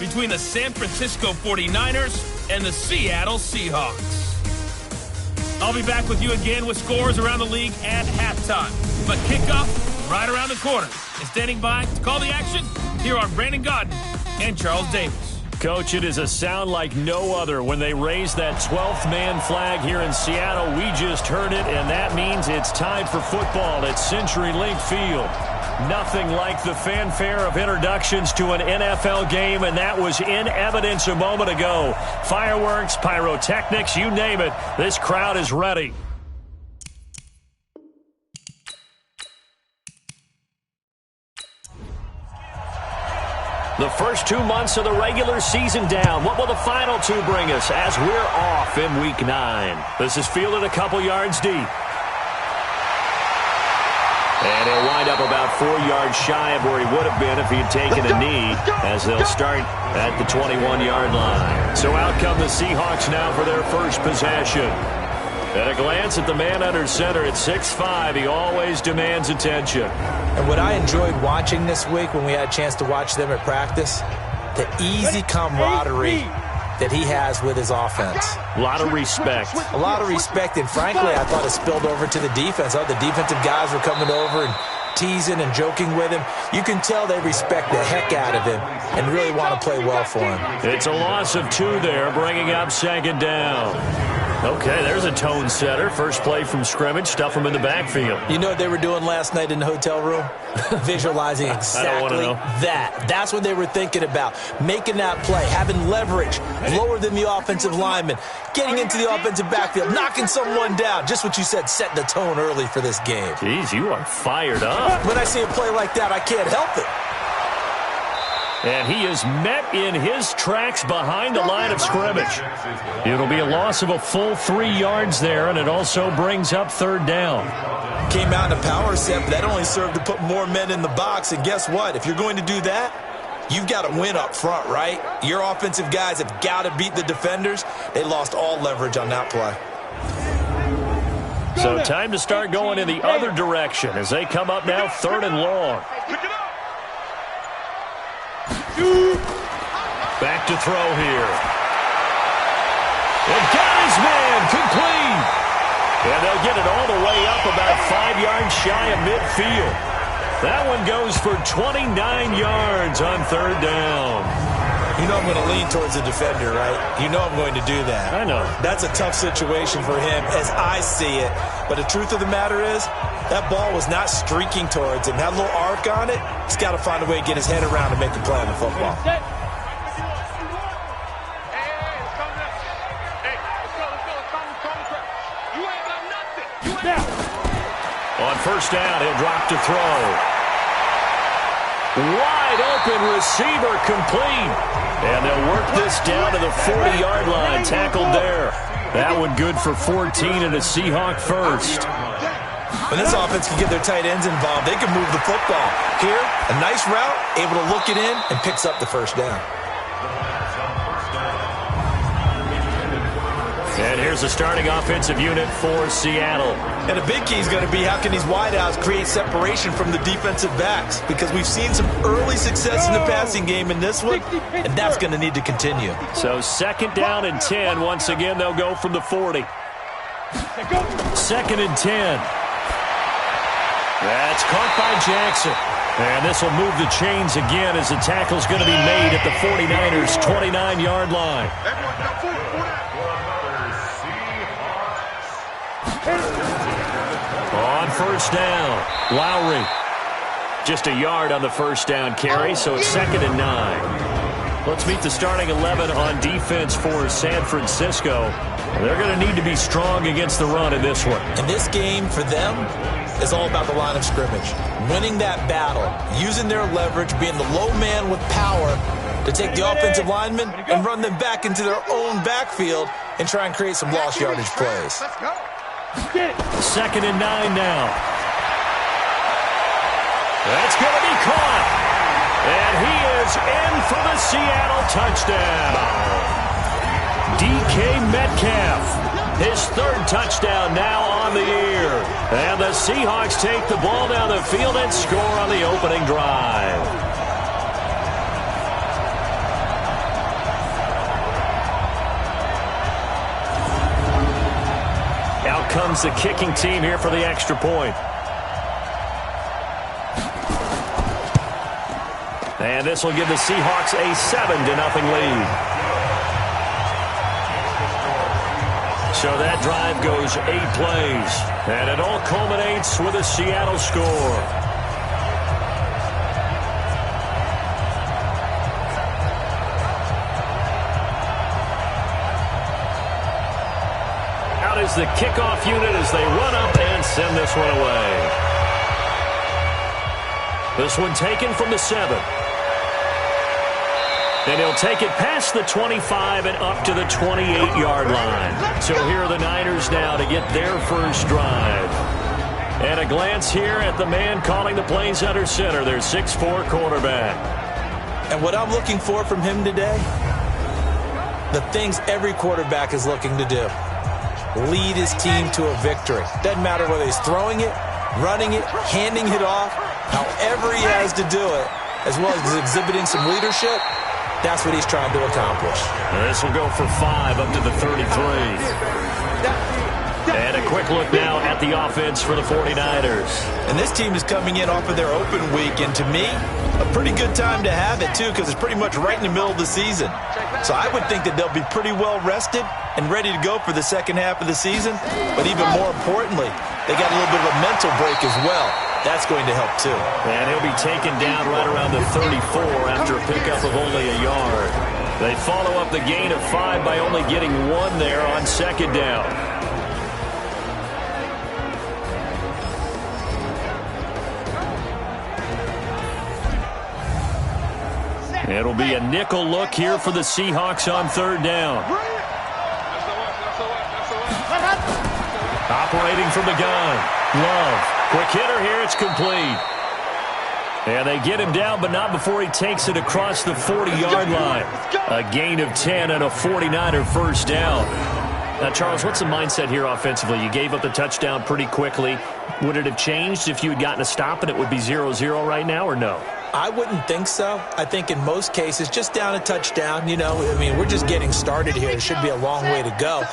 between the San Francisco 49ers and the Seattle Seahawks. I'll be back with you again with scores around the league at halftime. But kickoff right around the corner. And standing by to call the action, here are Brandon Gaudin and Charles Davis. Coach, it is a sound like no other when they raise that 12th man flag here in Seattle. We just heard it, and that means it's time for football at CenturyLink Field. Nothing like the fanfare of introductions to an NFL game, and that was in evidence a moment ago. Fireworks, pyrotechnics, you name it, this crowd is ready. The first 2 months of the regular season down. What will the final two bring us as we're off in Week 9? This is fielded a couple yards deep. And he'll wind up about 4 yards shy of where he would have been if he had taken a knee, as they'll start at the 21-yard line. So out come the Seahawks now for their first possession. At a glance at the man under center at 6'5", he always demands attention. And what I enjoyed watching this week when we had a chance to watch them at practice, the easy camaraderie that he has with his offense. A lot of respect. A lot of respect, and frankly, I thought it spilled over to the defense. The defensive guys were coming over and teasing and joking with him. You can tell they respect the heck out of him and really want to play well for him. It's a loss of 2 there, bringing up second down. Okay, there's a tone setter. First play from scrimmage, stuff him in the backfield. You know what they were doing last night in the hotel room? Visualizing exactly that. That's what they were thinking about. Making that play, having leverage, lower than the offensive lineman, getting into the offensive backfield, knocking someone down. Just what you said, setting the tone early for this game. Jeez, you are fired up. When I see a play like that, I can't help it. And he is met in his tracks behind the line of scrimmage. It'll be a loss of a full 3 yards there, and it also brings up third down. Came out in a power set, but that only served to put more men in the box. And guess what? If you're going to do that, you've got to win up front, right? Your offensive guys have got to beat the defenders. They lost all leverage on that play. So time to start going in the other direction as they come up now 3rd and long. Back to throw here. And got his man complete. And they'll get it all the way up about 5 yards shy of midfield. That one goes for 29 yards on 3rd down. You know I'm going to lean towards the defender, right? You know I'm going to do that. I know. That's a tough situation for him as I see it. But the truth of the matter is, that ball was not streaking towards him. Had a little arc on it. He's got to find a way to get his head around and make a play on the football. On first down, he'll drop to throw. Wide open receiver complete. And they'll work this down to the 40-yard line. Tackled there. That one good for 14 and a Seahawk first. When this offense can get their tight ends involved, they can move the football. Here, a nice route, able to look it in, and picks up the first down. And here's the starting offensive unit for Seattle. And a big key is going to be how can these wideouts create separation from the defensive backs, because we've seen some early success in the passing game in this one, and that's going to need to continue. So 2nd down and 10. Once again, they'll go from the 40. 2nd and 10. That's caught by Jackson. And this will move the chains again as the tackle's going to be made at the 49ers' 29-yard line. On first down, Lowry. Just a yard on the first down carry, so it's 2nd and 9. Let's meet the starting 11 on defense for San Francisco. They're going to need to be strong against the run in this one. And this game for them is all about the line of scrimmage. Winning that battle, using their leverage, being the low man with power to take the offensive linemen and run them back into their own backfield and try and create some lost yardage plays. 2nd and 9 now. That's going to be caught. And he is in for the Seattle touchdown. DK Metcalf, his 3rd touchdown now on the year. And the Seahawks take the ball down the field and score on the opening drive. comes the kicking team here for the extra point. And this will give the Seahawks a 7-0 lead. So that drive goes 8 plays. And it all culminates with a Seattle score. Out is the kickoff unit as they run up and send this one away. This one taken from the 7. And he'll take it past the 25 and up to the 28-yard line. So here are the Niners now to get their first drive. And a glance here at the man calling the plays under center, their 6'4" quarterback. And what I'm looking for from him today, the things every quarterback is looking to do. Lead his team to a victory. Doesn't matter whether he's throwing it, running it, handing it off, however he has to do it, as well as exhibiting some leadership. That's what he's trying to accomplish. This will go for 5 up to the 33. And a quick look now at the offense for the 49ers. And this team is coming in off of their open week, and to me, a pretty good time to have it, too, because it's pretty much right in the middle of the season. So I would think that they'll be pretty well rested and ready to go for the second half of the season. But even more importantly, they got a little bit of a mental break as well. That's going to help, too. And he'll be taken down right around the 34 after a pickup of only a yard. They follow up the gain of 5 by only getting 1 there on second down. It'll be a nickel look here for the Seahawks on third down. Operating from the gun. Love. Quick hitter here. It's complete. And they get him down, but not before he takes it across the 40-yard line. A gain of 10 and a 49er first down. Now, Charles, what's the mindset here offensively? You gave up the touchdown pretty quickly. Would it have changed if you had gotten a stop and it would be 0-0 right now, or no? I wouldn't think so. I think in most cases, just down a touchdown, you know, I mean, we're just getting started here. It should be a long way to go.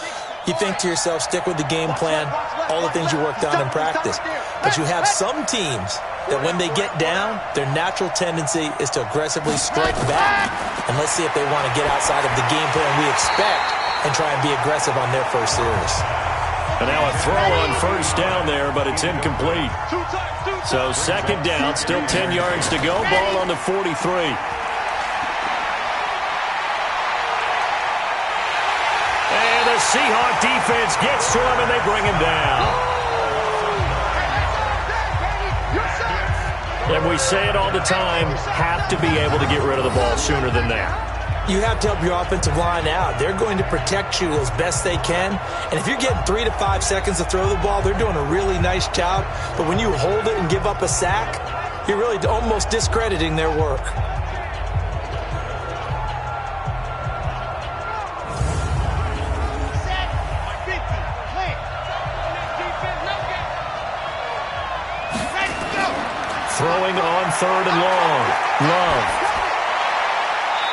You think to yourself, stick with the game plan, all the things you worked on in practice. But you have some teams that when they get down, their natural tendency is to aggressively strike back. And let's see if they want to get outside of the game plan we expect and try and be aggressive on their first series. And now a throw on first down there, but it's incomplete. So second down, still 10 yards to go. Ball on the 43. And the Seahawk defense gets to him, and they bring him down. And we say it all the time, have to be able to get rid of the ball sooner than that. You have to help your offensive line out. They're going to protect you as best they can. And if you're getting 3 to 5 seconds to throw the ball, they're doing a really nice job. But when you hold it and give up a sack, you're really almost discrediting their work. Throwing on third and long. Love.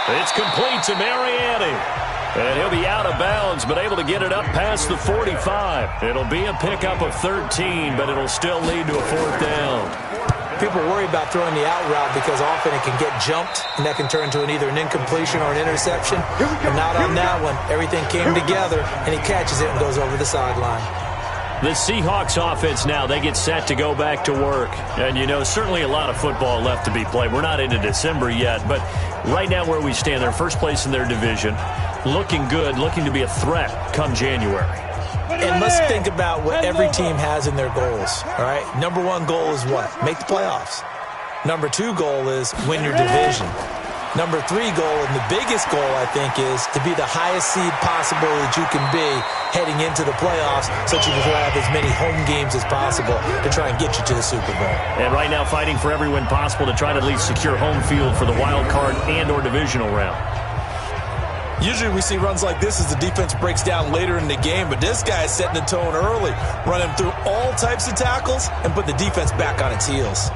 It's complete to Mariani. And he'll be out of bounds, but able to get it up past the 45. It'll be a pickup of 13, but it'll still lead to a fourth down. People worry about throwing the out route because often it can get jumped, and that can turn into either an incompletion or an interception. But not on that one. Everything came together, and he catches it and goes over the sideline. The Seahawks offense now, they get set to go back to work. And, you know, certainly a lot of football left to be played. We're not into December yet, but right now where we stand, they're first place in their division. Looking good, looking to be a threat come January. And let's think about what every team has in their goals, all right? Number 1 goal is what? Make the playoffs. Number 2 goal is win your division. Number 3 goal, and the biggest goal, I think, is to be the highest seed possible that you can be heading into the playoffs so that you can have as many home games as possible to try and get you to the Super Bowl. And right now fighting for every win possible to try to at least secure home field for the wild card and or divisional round. Usually we see runs like this as the defense breaks down later in the game, but this guy is setting the tone early, running through all types of tackles and put the defense back on its heels.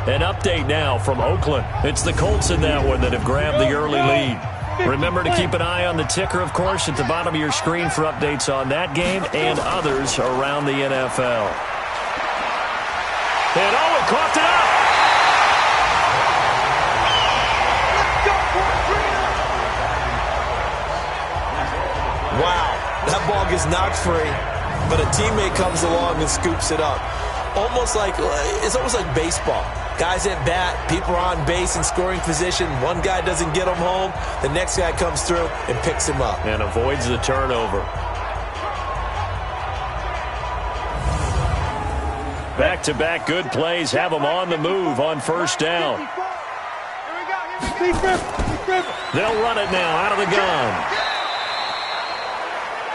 An update now from Oakland. It's the Colts in that one that have grabbed the early lead. Remember to keep an eye on the ticker, of course, at the bottom of your screen for updates on that game and others around the NFL. And Owen coughed it up. Wow, that ball gets knocked free, but a teammate comes along and scoops it up. It's almost like baseball. Guys at bat, people are on base in scoring position. One guy doesn't get him home. The next guy comes through and picks him up. And avoids the turnover. Back-to-back good plays have them on the move on first down. They'll run it now out of the gun.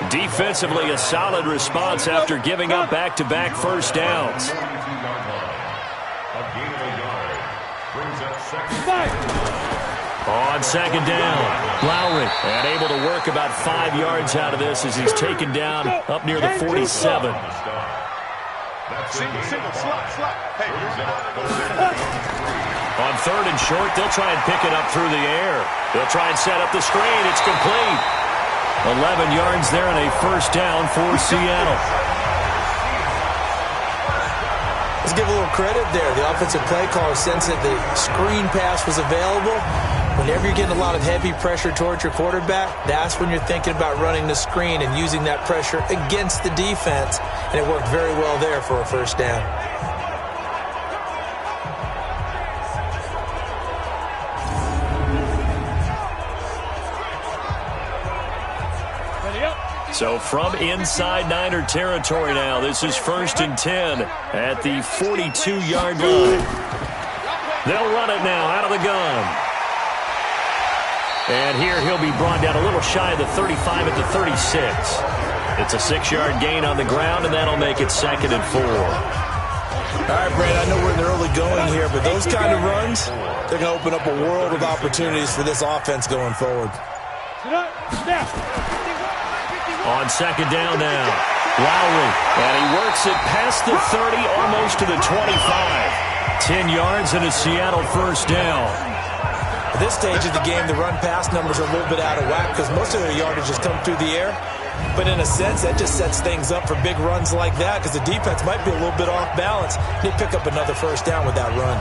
Defensively, a solid response after giving up back-to-back first downs. On second down, Lowry, and able to work about 5 yards out of this as he's taken down up near the 47. On third and short, they'll try and pick it up through the air. They'll try and set up the screen. It's complete. 11 yards there and a first down for Seattle. Let's give a little credit there. The offensive play caller sensed that the screen pass was available. Whenever you're getting a lot of heavy pressure towards your quarterback, that's when you're thinking about running the screen and using that pressure against the defense. And it worked very well there for a first down. So from inside Niner territory now, this is 1st and 10 at the 42-yard line. They'll run it now out of the gun. And here he'll be brought down a little shy of the 35 at the 36. It's a 6-yard gain on the ground, and that'll make it 2nd and 4. All right, Brad, I know we're in the early going here, but those kind of runs, they're going to open up a world of opportunities for this offense going forward. On second down now, Lowry, and he works it past the 30, almost to the 25. 10 yards and a Seattle first down. At this stage of the game, the run-pass numbers are a little bit out of whack because most of their yardage has come through the air. But in a sense, that just sets things up for big runs like that because the defense might be a little bit off balance. They pick up another first down with that run.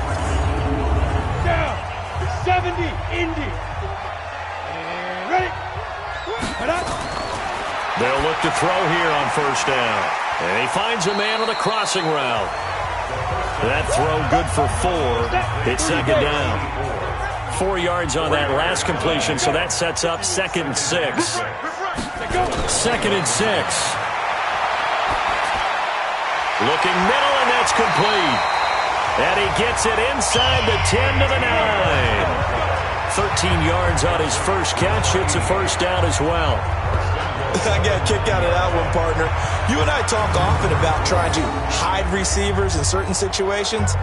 Down, 70, Indy. And ready. They'll look to throw here on first down. And he finds a man on the crossing route. That throw good for 4. It's second down. 4 yards on that last completion, so that sets up 2nd and 6. 2nd and 6. Looking middle, and that's complete. And he gets it inside the 10 to the 9. 13 yards on his first catch. It's a first down as well. I got a kick out of that one, partner. You and I talk often about trying to hide receivers in certain situations,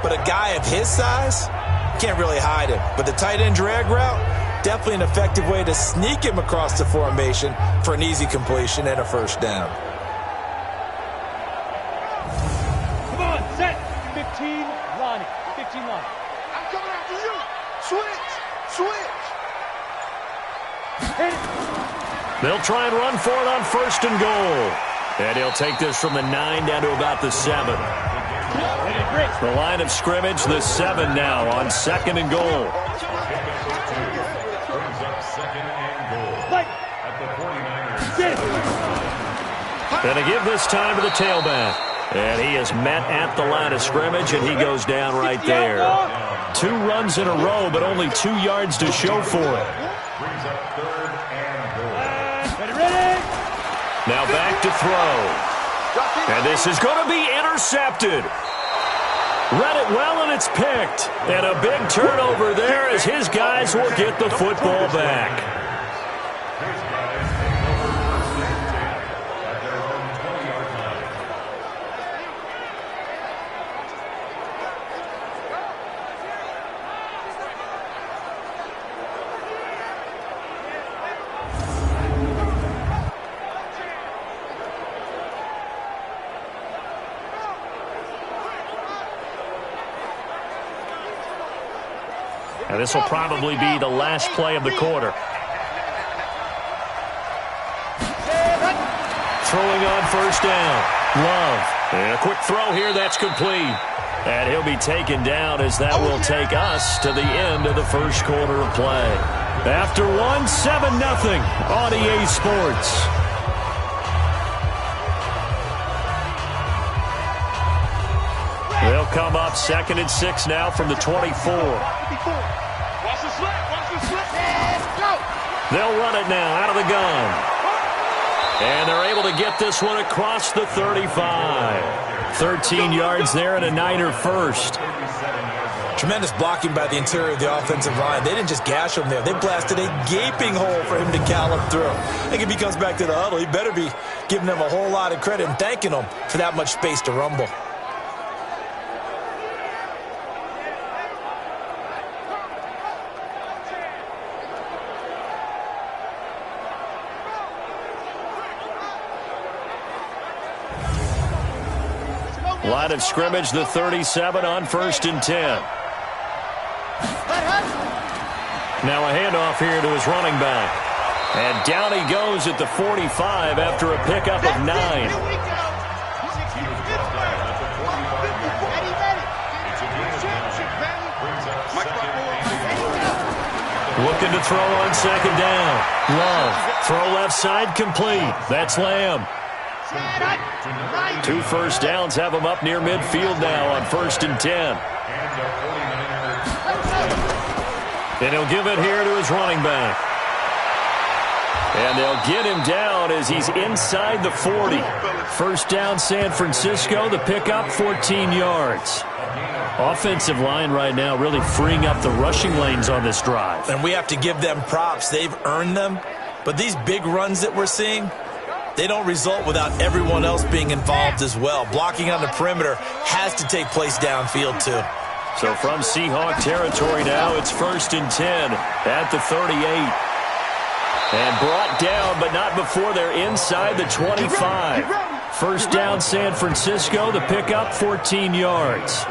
but a guy of his size can't really hide him. But the tight end drag route, definitely an effective way to sneak him across the formation for an easy completion and a first down. Come on, set. 15, Lonnie. 15, Lonnie. I'm coming after you. Switch. Hit it. They'll try and run for it on 1st and goal. And he'll take this from the 9 down to about the 7. The line of scrimmage, the 7 now on 2nd and goal. And to give this time to the tailback. And he is met at the line of scrimmage, and he goes down right there. 2 runs in a row, but only 2 yards to show for it. Now back to throw. And this is going to be intercepted. Read it well, and it's picked. And a big turnover there as his guys will get the football back. And this will probably be the last play of the quarter. throwing on first down. Love. And a quick throw here that's complete. And he'll be taken down as that will take us to the end of the first quarter of play. After 7-0 on EA Sports. They'll come up 2nd and 6 now from the 24. Watch the slip. Watch the slip. Go. They'll run it now out of the gun. And they're able to get this one across the 35. 13 yards there and a Niner first. Tremendous blocking by the interior of the offensive line. They didn't just gash him there. They blasted a gaping hole for him to gallop through. I think if he comes back to the huddle, he better be giving them a whole lot of credit and thanking them for that much space to rumble. Line of scrimmage, the 37 on 1st and 10. Now a handoff here to his running back. And down he goes at the 45 after a pickup of 9. Looking to throw on 2nd down. Love. Throw left side complete. That's Lamb. 2 first downs have him up near midfield now on 1st and 10. And he'll give it here to his running back. And they'll get him down as he's inside the 40. First down San Francisco, the pickup 14 yards. Offensive line right now really freeing up the rushing lanes on this drive. And we have to give them props. They've earned them. But these big runs that we're seeing, they don't result without everyone else being involved as well. Blocking on the perimeter has to take place downfield too. So from Seahawk territory now, it's 1st and 10 at the 38. And brought down, but not before they're inside the 25. First down San Francisco, the pickup 14 yards.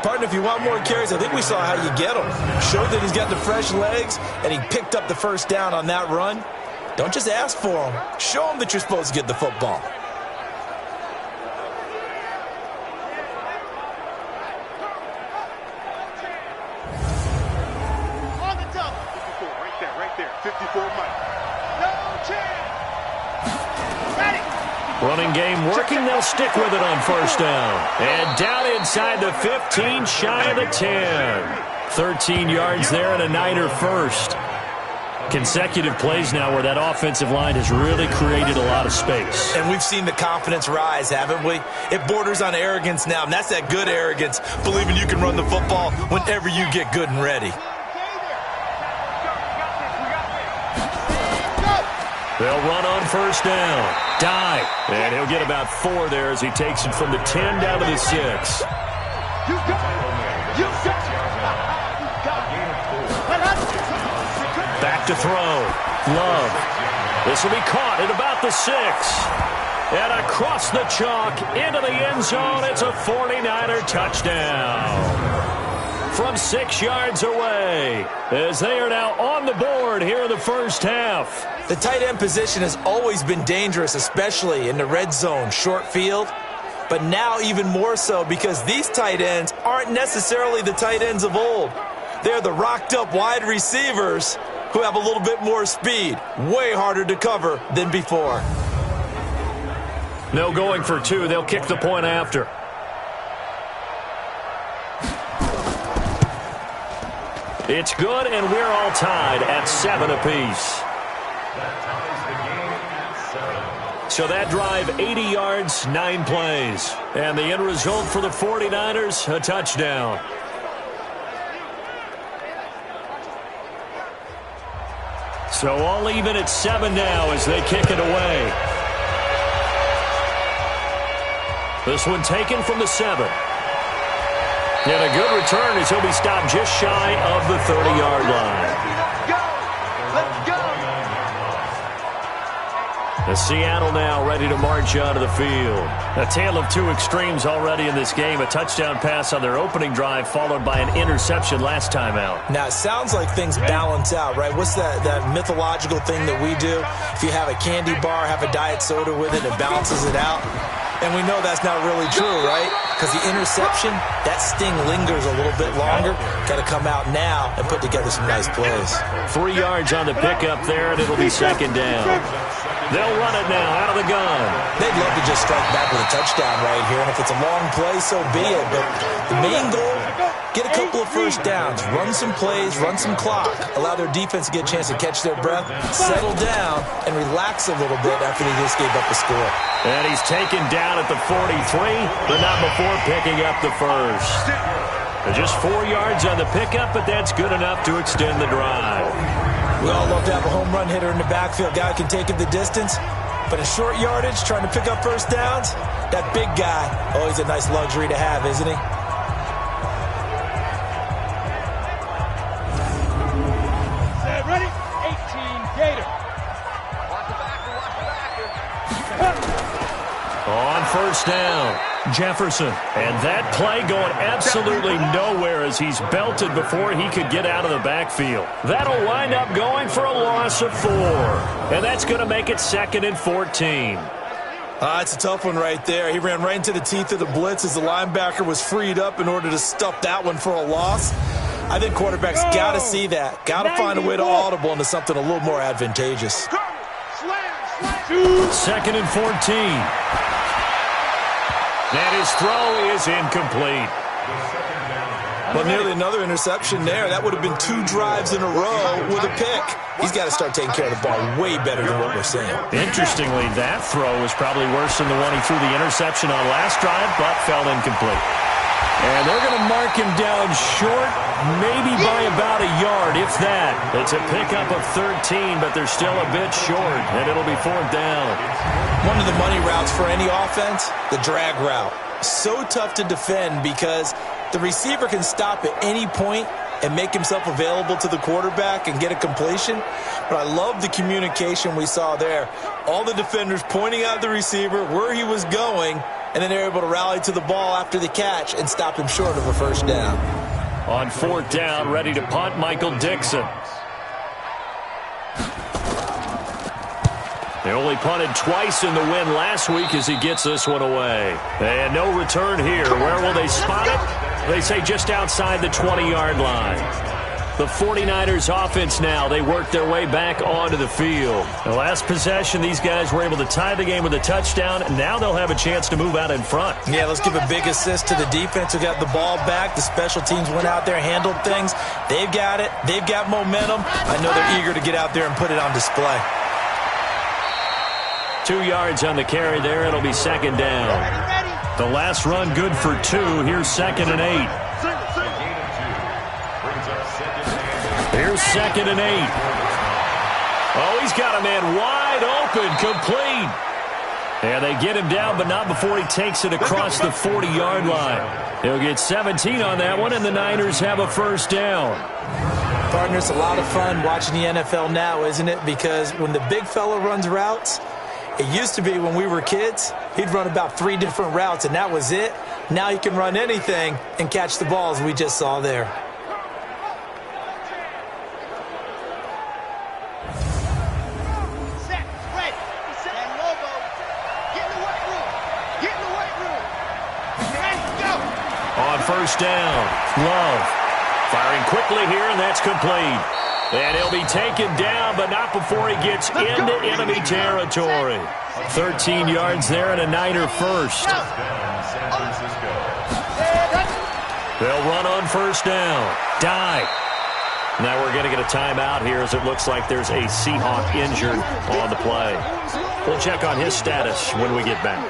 Partner, if you want more carries, I think we saw how you get them. Showed that he's got the fresh legs, and he picked up the first down on that run. Don't just ask for them. Show them that you're supposed to get the football. On the double. 54, right there. 54 Mike. No chance. Ready. Running game working, they'll stick with it on first down. And down inside the 15, shy of the 10. 13 yards there and a Niner first. Consecutive plays now where that offensive line has really created a lot of space. And we've seen the confidence rise, haven't we? It borders on arrogance now, and that's that good arrogance, believing you can run the football whenever you get good and ready. They'll run on first down. Dive. And he'll get about 4 there as he takes it from the 10 down to the 6. You got it. You got it. Back to throw. Love. This will be caught at about the 6. And across the chalk into the end zone. It's a 49er touchdown. From 6 yards away as they are now on the board here in the first half. The tight end position has always been dangerous, especially in the red zone, short field. But now even more so because these tight ends aren't necessarily the tight ends of old. They're the rocked-up wide receivers who have a little bit more speed. Way harder to cover than before. No going for 2. They'll kick the point after. It's good, and we're all tied at 7 apiece. So that drive, 80 yards, 9 plays. And the end result for the 49ers, a touchdown. So all even at 7 now as they kick it away. This one taken from the 7. And a good return as he'll be stopped just shy of the 30-yard line. Let's go. Seattle now ready to march onto the field. A tale of two extremes already in this game. A touchdown pass on their opening drive followed by an interception last time out. Now, it sounds like things balance out, right? What's that mythological thing that we do? If you have a candy bar, have a diet soda with it, it balances it out. And we know that's not really true, right? Because the interception, that sting lingers a little bit longer. Got to come out now and put together some nice plays. 3 yards on the pickup there, and it'll be second down. They'll run it now out of the gun. They'd love to just strike back with a touchdown right here, and if it's a long play, so be it. But the main goal, get a couple of first downs, run some plays, run some clock, allow their defense to get a chance to catch their breath, settle down, and relax a little bit after they just gave up a score. And he's taken down at the 43, but not before picking up the first. Just 4 yards on the pickup, but that's good enough to extend the drive. We all love to have a home run hitter in the backfield. Guy can take it the distance. But in short yardage, trying to pick up first downs, that big guy, always a nice luxury to have, isn't he? Set, ready? 18 Gator. On first down, Jefferson. And that play going absolutely nowhere as he's belted before he could get out of the backfield. That'll wind up going for a loss of 4. And that's going to make it 2nd and 14. It's a tough one right there. He ran right into the teeth of the blitz as the linebacker was freed up in order to stuff that one for a loss. I think quarterbacks got to see that. Got to find a way to audible into something a little more advantageous. 2nd and 14. And his throw is incomplete. Well, nearly another interception there. That would have been 2 drives in a row with a pick. He's got to start taking care of the ball way better than what we're seeing. Interestingly, that throw was probably worse than the one he threw the interception on last drive, but fell incomplete. And they're going to mark him down short, maybe by about a yard, if that. It's a pickup of 13, but they're still a bit short, and it'll be 4th down. One of the money routes for any offense, the drag route. So tough to defend because the receiver can stop at any point and make himself available to the quarterback and get a completion. But I love the communication we saw there. All the defenders pointing out the receiver, where he was going, and then they're able to rally to the ball after the catch and stop him short of a first down. On 4th down, ready to punt, Michael Dixon. They only punted twice in the win last week as he gets this one away. And no return here. Where will they spot it? They say just outside the 20-yard line. The 49ers offense now, they work their way back onto the field. The last possession, these guys were able to tie the game with a touchdown. Now they'll have a chance to move out in front. Yeah, let's give a big assist to the defense who got the ball back. The special teams went out there, handled things. They've got it. They've got momentum. I know they're eager to get out there and put it on display. 2 yards on the carry there. It'll be 2nd down. The last run good for 2. Here's 2nd and 8. Here's 2nd and 8. Oh, he's got a man wide open, complete. And they get him down, but not before he takes it across the 40-yard line. He'll get 17 on that one, and the Niners have a first down. Partner, it's a lot of fun watching the NFL now, isn't it? Because when the big fella runs routes, it used to be when we were kids, he'd run about 3 different routes, and that was it. Now he can run anything and catch the balls we just saw there. First down. Love firing quickly here, and that's complete. And he'll be taken down, but not before he gets into enemy territory. 13 yards there and a Niner first. They'll run on first down. Dive. Now we're going to get a timeout here as it looks like there's a Seahawk injured on the play. We'll check on his status when we get back.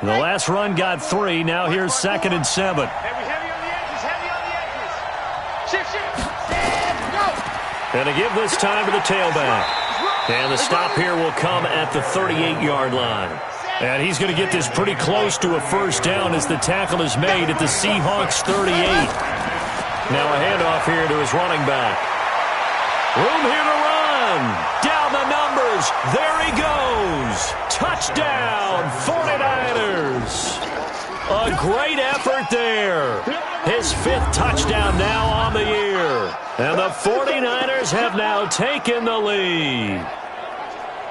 The last run got 3. Now here's 2nd and 7. Heavy on the edges, heavy on the edges. Shift, go. And to give this time to the tailback. And the stop here will come at the 38-yard line. And he's going to get this pretty close to a first down as the tackle is made at the Seahawks 38. Now a handoff here to his running back. Room here to run. Down the numbers. There he goes. Touchdown, 49ers. A great effort there. His 5th touchdown now on the year. And the 49ers have now taken the lead.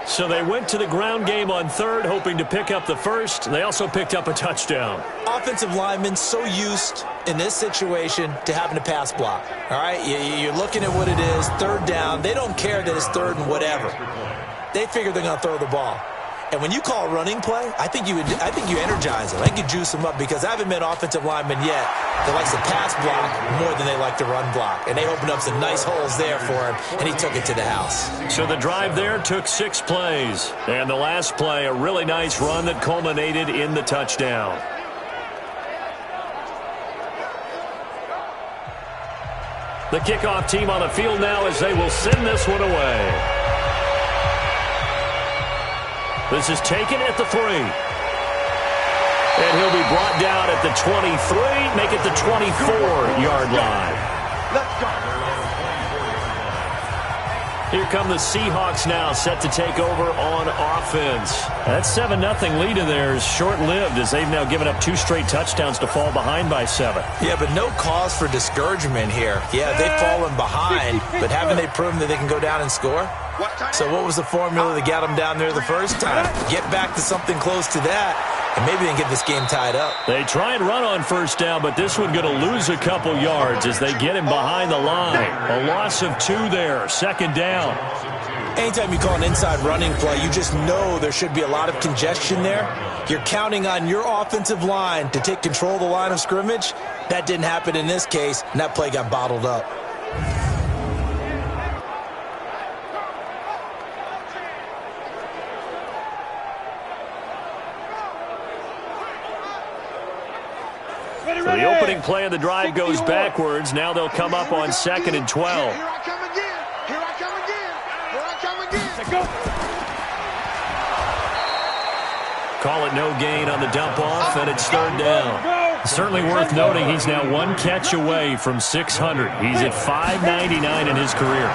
So they went to the ground game on 3rd, hoping to pick up the first. They also picked up a touchdown. Offensive linemen so used in this situation to having a pass block. All right, you're looking at what it is, 3rd down. They don't care that it's 3rd and whatever. They figure they're going to throw the ball. And when you call a running play, I think you energize them. I think you juice them up because I haven't met offensive linemen yet that likes to pass block more than they like to run block. And they opened up some nice holes there for him, and he took it to the house. So the drive there took 6 plays. And the last play, a really nice run that culminated in the touchdown. The kickoff team on the field now as they will send this one away. This is taken at the 3. And he'll be brought down at the 23, make it the 24-yard line. Let's go. Here come the Seahawks now, set to take over on offense. That 7-0 lead of theirs short-lived as they've now given up 2 straight touchdowns to fall behind by 7. Yeah, but no cause for discouragement here. Yeah, they've fallen behind, but haven't they proven that they can go down and score? So what was the formula that got them down there the first time? Get back to something close to that, and maybe they can get this game tied up. They try and run on first down, but this one going to lose a couple yards as they get him behind the line. A loss of 2 there, 2nd down. Anytime you call an inside running play, you just know there should be a lot of congestion there. You're counting on your offensive line to take control of the line of scrimmage. That didn't happen in this case, and that play got bottled up. So the opening play of the drive goes backwards. Now they'll come up on 2nd and 12. Here I come again. Here I come again. Here I come again. Go. Call it no gain on the dump off, and it's 3rd down. Certainly worth noting he's now 1 catch away from 600. He's at 599 in his career.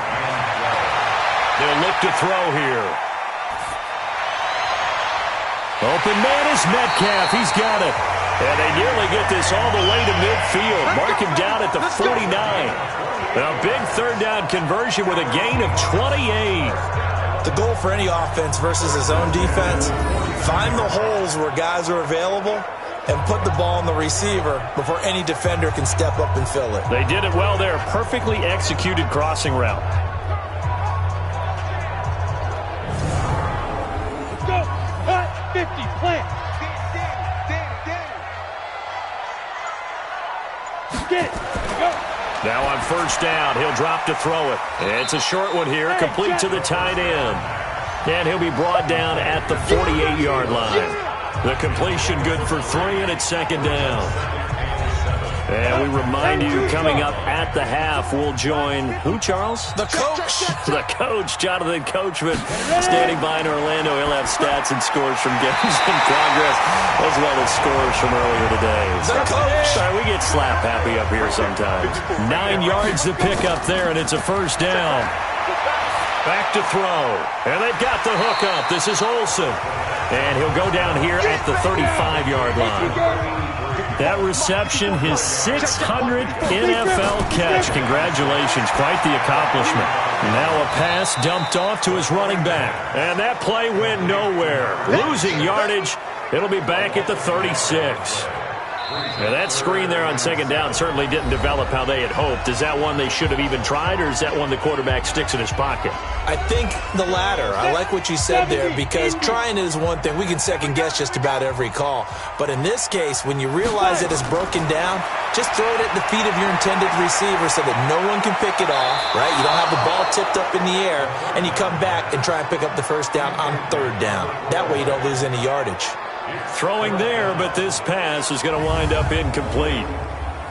They'll look to throw here. Open man is Metcalf. He's got it. And they nearly get this all the way to midfield. Mark him down at the 49. A big 3rd down conversion with a gain of 28. The goal for any offense versus his own defense, find the holes where guys are available and put the ball on the receiver before any defender can step up and fill it. They did it well there. Perfectly executed crossing route. Let's go. Hot 50. Plant. Get it. Go. Now on first down, he'll drop to throw it. It's a short one here, complete to the tight end. And he'll be brought down at the 48-yard line. The completion good for 3, and it's 2nd down. And we remind you, coming up at the half, we'll join who, Charles? The coach. The coach, Jonathan Coachman, standing by in Orlando. He'll have stats and scores from games in progress, as well as scores from earlier today. The coach. Sorry, we get slap happy up here sometimes. 9 yards to pick up there, and it's a first down. Back to throw. And they've got the hook up. This is Olsen. And he'll go down here at the 35-yard line. That reception, his 600th NFL catch. Congratulations, quite the accomplishment. Now a pass dumped off to his running back. And that play went nowhere. Losing yardage. It'll be back at the 36. Now that screen there on 2nd down certainly didn't develop how they had hoped. Is that one they should have even tried, or is that one the quarterback sticks in his pocket? I think the latter. I like what you said there, because trying is one thing. We can second guess just about every call. But in this case, when you realize that it's broken down, just throw it at the feet of your intended receiver so that no one can pick it off, right? You don't have the ball tipped up in the air, and you come back and try and pick up the first down on 3rd down. That way you don't lose any yardage. Throwing there, but this pass is going to wind up incomplete.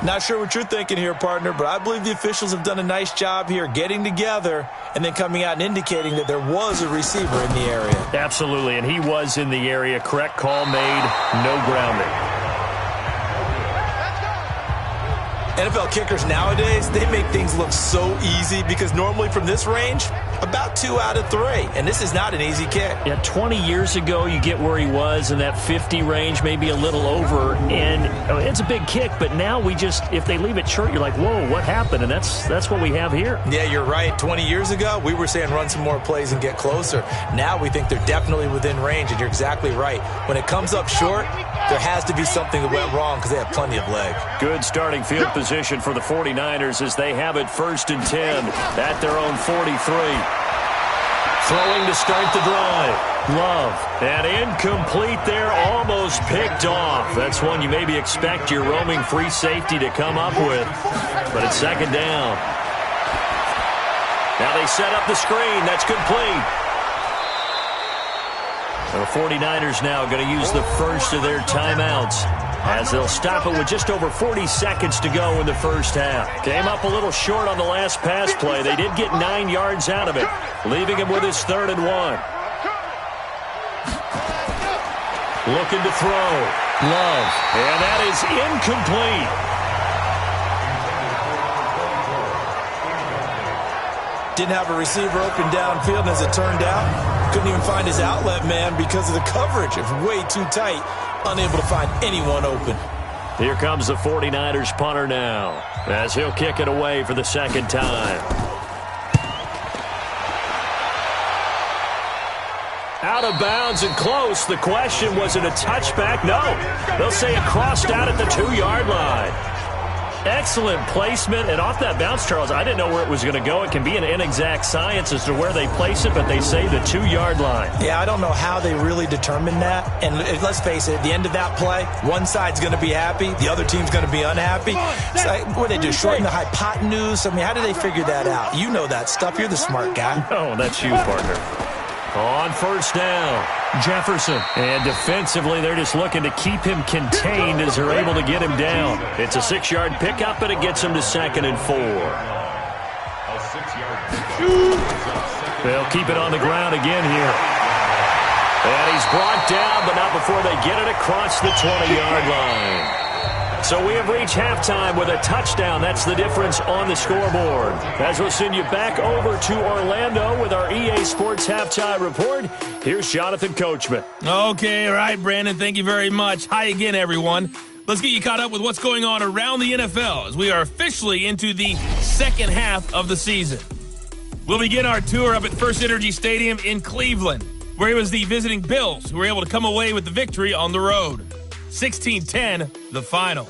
Not sure what you're thinking here, partner, but I believe the officials have done a nice job here getting together and then coming out and indicating that there was a receiver in the area. Absolutely, and he was in the area. Correct call made, no grounding. NFL kickers nowadays, they make things look so easy because normally from this range, about 2 out of 3. And this is not an easy kick. Yeah, 20 years ago, you get where he was in that 50 range, maybe a little over. And it's a big kick, but now if they leave it short, you're like, whoa, what happened? And that's what we have here. Yeah, you're right. 20 years ago, we were saying run some more plays and get closer. Now we think they're definitely within range, and you're exactly right. When it comes up short, there has to be something that went wrong because they have plenty of leg. Good starting field position for the 49ers as they have it 1st and 10 at their own 43. Throwing to start the drive. Love. And incomplete there, almost picked off. That's one you maybe expect your roaming free safety to come up with. But it's 2nd down. Now they set up the screen. That's complete. The 49ers now going to use the first of their timeouts as they'll stop it with just over 40 seconds to go in the first half. Came up a little short on the last pass play. They did get 9 yards out of it, leaving him with his 3rd and 1. Looking to throw. Love. And that is incomplete. Didn't have a receiver open downfield, and as it turned out, couldn't even find his outlet man because of the coverage. It was way too tight, unable to find anyone open. Here comes the 49ers punter now as he'll kick it away for the 2nd time. Out of bounds and close. The question, was it a touchback? No. They'll say it crossed out at the 2-yard line. Excellent placement, and off that bounce, Charles, I didn't know where it was going to go. It can be an inexact science as to where they place it, but they say the 2-yard line. Yeah, I don't know how they really determined that. And let's face it, at the end of that play, one side's going to be happy, the other team's going to be unhappy. It's like, what do they do, shorten the hypotenuse? I mean, how do they figure that out? You know that stuff. You're the smart guy. Oh, that's you, partner. On 1st down, Jefferson. And defensively, they're just looking to keep him contained as they're able to get him down. It's a 6-yard pickup, and it gets him to 2nd and 4. They'll keep it on the ground again here. And he's brought down, but not before they get it across the 20-yard line. So we have reached halftime with a touchdown. That's the difference on the scoreboard. As we'll send you back over to Orlando with our EA Sports Halftime Report, here's Jonathan Coachman. Okay, all right, Brandon, thank you very much. Hi again, everyone. Let's get you caught up with what's going on around the NFL as we are officially into the 2nd half of the season. We'll begin our tour up at First Energy Stadium in Cleveland, where it was the visiting Bills who were able to come away with the victory on the road. 16-10, the final.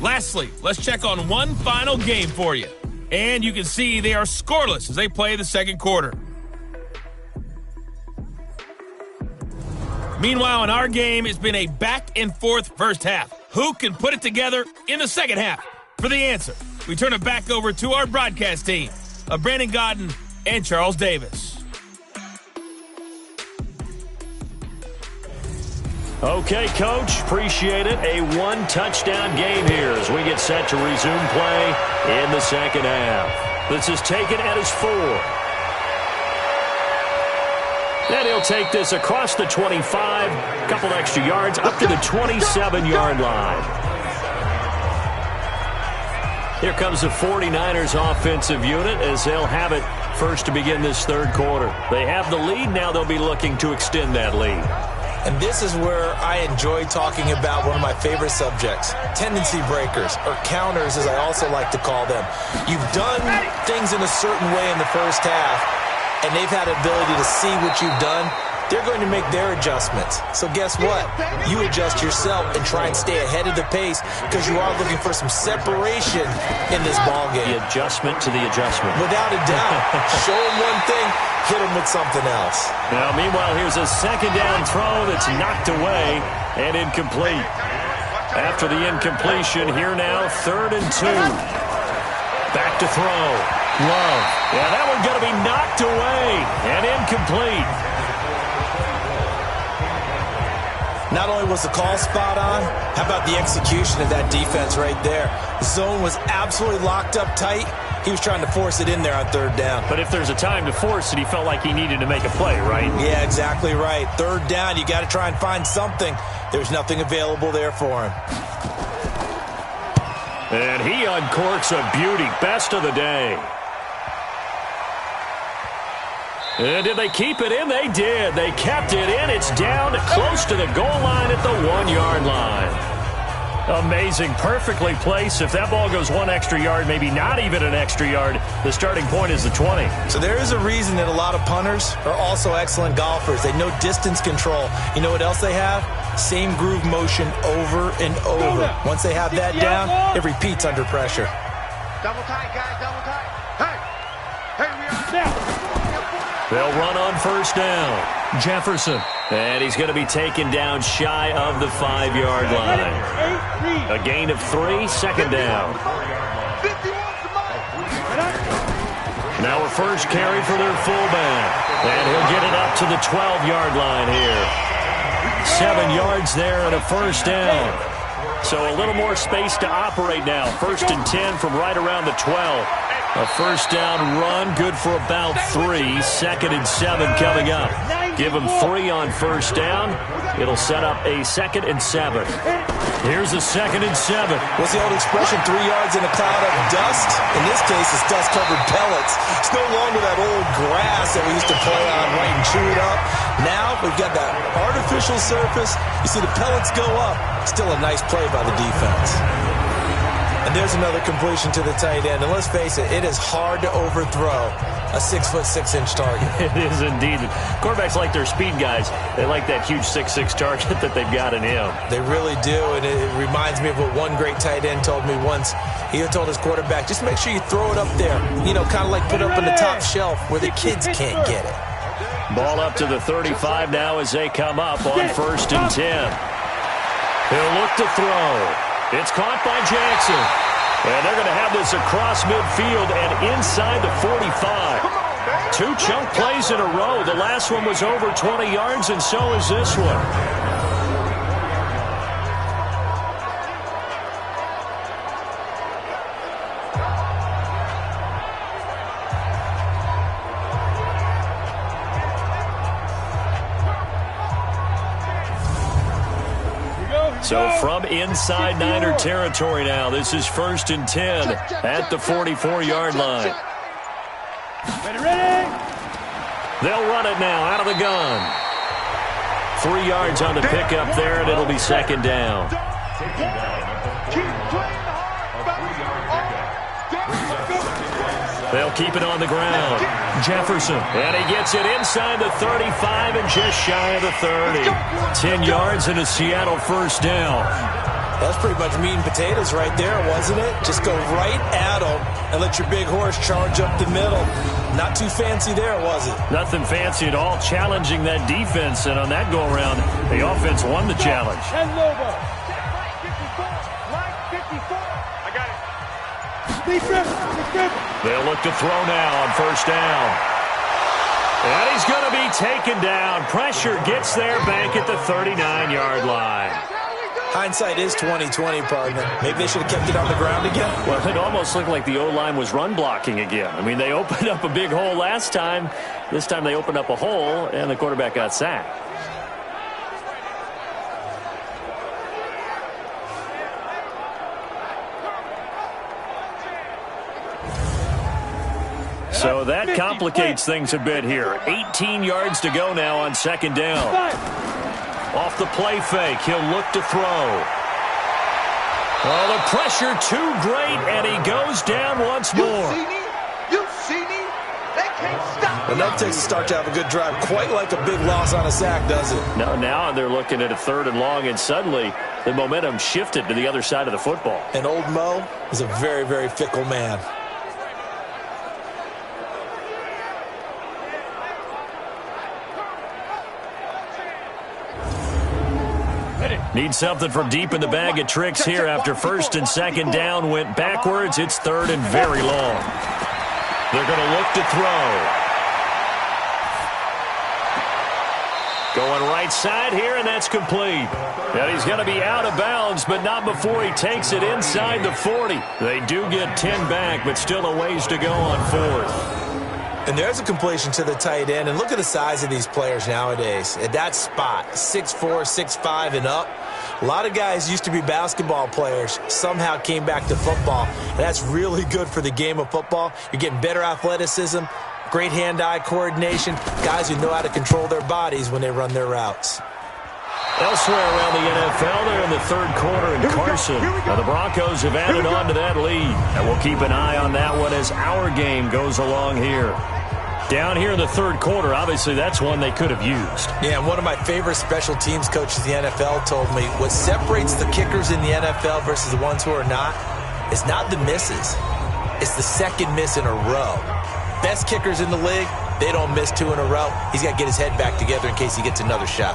Lastly, let's check on one final game for you. And you can see they are scoreless as they play the 2nd quarter. Meanwhile, in our game, it's been a back-and-forth first half. Who can put it together in the 2nd half? For the answer, we turn it back over to our broadcast team of Brandon Godden and Charles Davis. Okay, Coach, appreciate it. A 1-touchdown game here as we get set to resume play in the 2nd half. This is taken at his 4. And he'll take this across the 25, a couple extra yards, up to the 27-yard line. Here comes the 49ers offensive unit as they'll have it first to begin this 3rd quarter. They have the lead. Now they'll be looking to extend that lead. And this is where I enjoy talking about one of my favorite subjects, tendency breakers, or counters as I also like to call them. You've done things in a certain way in the first half, and they've had an ability to see what you've done. They're going to make their adjustments. So guess what? You adjust yourself and try and stay ahead of the pace because you are looking for some separation in this ballgame. The adjustment to the adjustment. Without a doubt. Show them one thing, hit them with something else. Now, meanwhile, here's a 2nd down throw that's knocked away and incomplete. After the incompletion, here now, 3rd and 2. Back to throw. Love. Yeah, that one's going to be knocked away and incomplete. Not only was the call spot on, how about the execution of that defense right there? The zone was absolutely locked up tight. He was trying to force it in there on third down. But if there's a time to force it, he felt like he needed to make a play, right? Yeah, exactly right. Third down, you got to try and find something. There's nothing available there for him. And he uncorks a beauty. Best of the day. And did they keep it in? They did. They kept it in. It's down close to the goal line at the 1-yard line. Amazing. Perfectly placed. If that ball goes 1 extra yard, maybe not even an extra yard, the starting point is the 20. So there is a reason that a lot of punters are also excellent golfers. They know distance control. You know what else they have? Same groove motion over and over. Once they have that down, it repeats under pressure. Double tight, guys, double tight. Hey, we are Snap. They'll run on first down. Jefferson. And he's going to be taken down shy of the 5-yard line. A gain of 3, second down. Now a first carry for their fullback. And he'll get it up to the 12-yard line here. 7 yards there and a first down. So a little more space to operate now. 1st and 10 from right around the 12. A first down run, good for about 3. 2nd and 7 coming up. Give them 3 on first down. It'll set up a 2nd and 7. Here's a 2nd and 7. What's the old expression? 3 yards in a cloud of dust? In this case, it's dust-covered pellets. It's no longer that old grass that we used to play on, right, and chew it up. Now we've got that artificial surface. You see the pellets go up. Still a nice play by the defense. And there's another completion to the tight end. And let's face it, it is hard to overthrow a 6'6" target. It is indeed. Quarterbacks like their speed guys. They like that huge 6'6" target that they've got in him. They really do, and it reminds me of what one great tight end told me once. He told his quarterback, just make sure you throw it up there. You know, kind of like put it up on the top shelf where the kids can't get it. Ball up to the 35 now as they come up on 1st and 10. He'll look to throw. It's caught by Jackson. And they're going to have this across midfield and inside the 45. 2 chunk plays in a row. The last one was over 20 yards, and so is this one. So from inside Niner territory now, this is 1st and 10 at the 44-yard line. Ready. They'll run it now out of the gun. 3 yards on the pickup there, and it'll be 2nd down. They'll keep it on the ground. Jefferson. And he gets it inside the 35 and just shy of the 30. 10 yards and a Seattle first down. That's pretty much meat and potatoes right there, wasn't it? Just go right at them and let your big horse charge up the middle. Not too fancy there, was it? Nothing fancy at all. Challenging that defense, and on that go-around, the offense won the challenge. And Lobo. Line 54. I got it. They'll look to throw now on first down. And he's going to be taken down. Pressure gets there back at the 39-yard line. Hindsight is 20/20, partner. Maybe they should have kept it on the ground again. Well, it almost looked like the O-line was run blocking again. I mean, they opened up a big hole last time. This time they opened up a hole, and the quarterback got sacked. So that complicates things a bit here. 18 yards to go now on 2nd down. Off the play fake, he'll look to throw. Oh, the pressure too great, and he goes down once more. You see me? They can't stop me. Enough takes to start to have a good drive. Quite like a big loss on a sack, does it? No, now they're looking at a 3rd and long, and suddenly the momentum shifted to the other side of the football. And old Mo is a very, very fickle man. Need something from deep in the bag of tricks here after 1st and 2nd down went backwards. It's 3rd and very long. They're going to look to throw. Going right side here, and that's complete. And he's going to be out of bounds, but not before he takes it inside the 40. They do get 10 back, but still a ways to go on 4th. And there's a completion to the tight end. And look at the size of these players nowadays. At that spot, 6'4", 6'5", and up. A lot of guys used to be basketball players, somehow came back to football. And that's really good for the game of football. You're getting better athleticism, great hand-eye coordination, guys who know how to control their bodies when they run their routes. Elsewhere around the NFL, they're in the third quarter in Carson. Now the Broncos have added on to that lead. And we'll keep an eye on that one as our game goes along here. Down here in the third quarter, obviously that's one they could have used. Yeah, and one of my favorite special teams coaches in the NFL told me what separates the kickers in the NFL versus the ones who are not is not the misses. It's the second miss in a row. Best kickers in the league, they don't miss 2 in a row. He's got to get his head back together in case he gets another shot.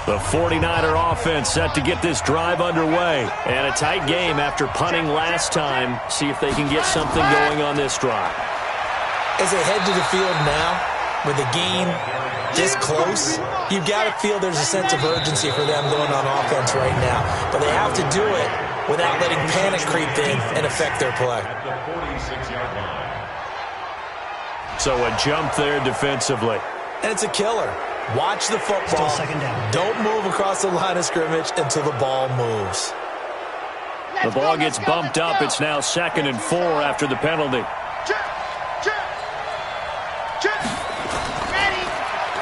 The 49er offense set to get this drive underway. And a tight game after punting last time. See if they can get something going on this drive. As they head to the field now, with the game this close, you've got to feel there's a sense of urgency for them going on offense right now. But they have to do it without letting panic creep in and affect their play. So a jump there defensively. And it's a killer. Watch the football. Don't move across the line of scrimmage until the ball moves. The ball gets bumped up. It's now 2nd and 4 after the penalty.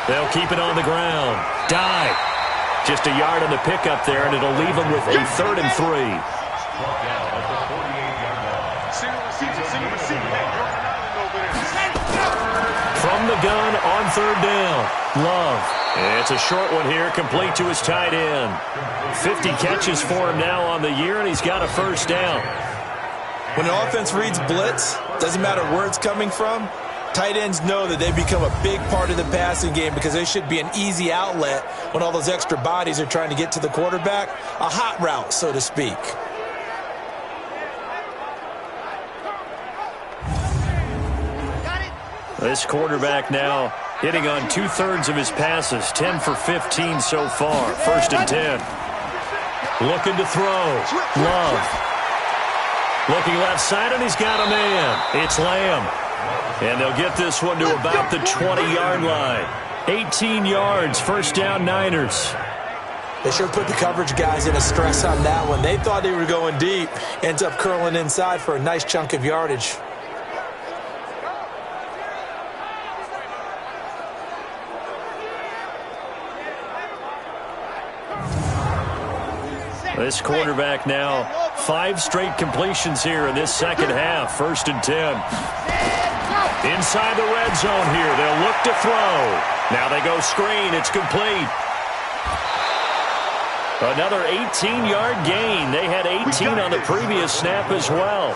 They'll keep it on the ground. Dive. Just a yard on the pickup there, and it'll leave them with a 3rd and 3. From the gun on 3rd down. Love. It's a short one here, complete to his tight end. 50 catches for him now on the year, and he's got a 1st down. When an offense reads blitz, doesn't matter where it's coming from, tight ends know that they become a big part of the passing game because they should be an easy outlet when all those extra bodies are trying to get to the quarterback. A hot route, so to speak. This quarterback now hitting on 2/3 of his passes, 10 for 15 so far. 1st and 10. Looking to throw. Love. Looking left side, and he's got a man. It's Lamb. And they'll get this one to about the 20-yard line. 18 yards, 1st down Niners. They sure put the coverage guys in a stress on that one. They thought they were going deep. Ends up curling inside for a nice chunk of yardage. This quarterback now 5 straight completions here in this second half. 1st and 10. Inside the red zone here. They'll look to throw. Now they go screen. It's complete. Another 18-yard gain. They had 18 on the previous snap as well.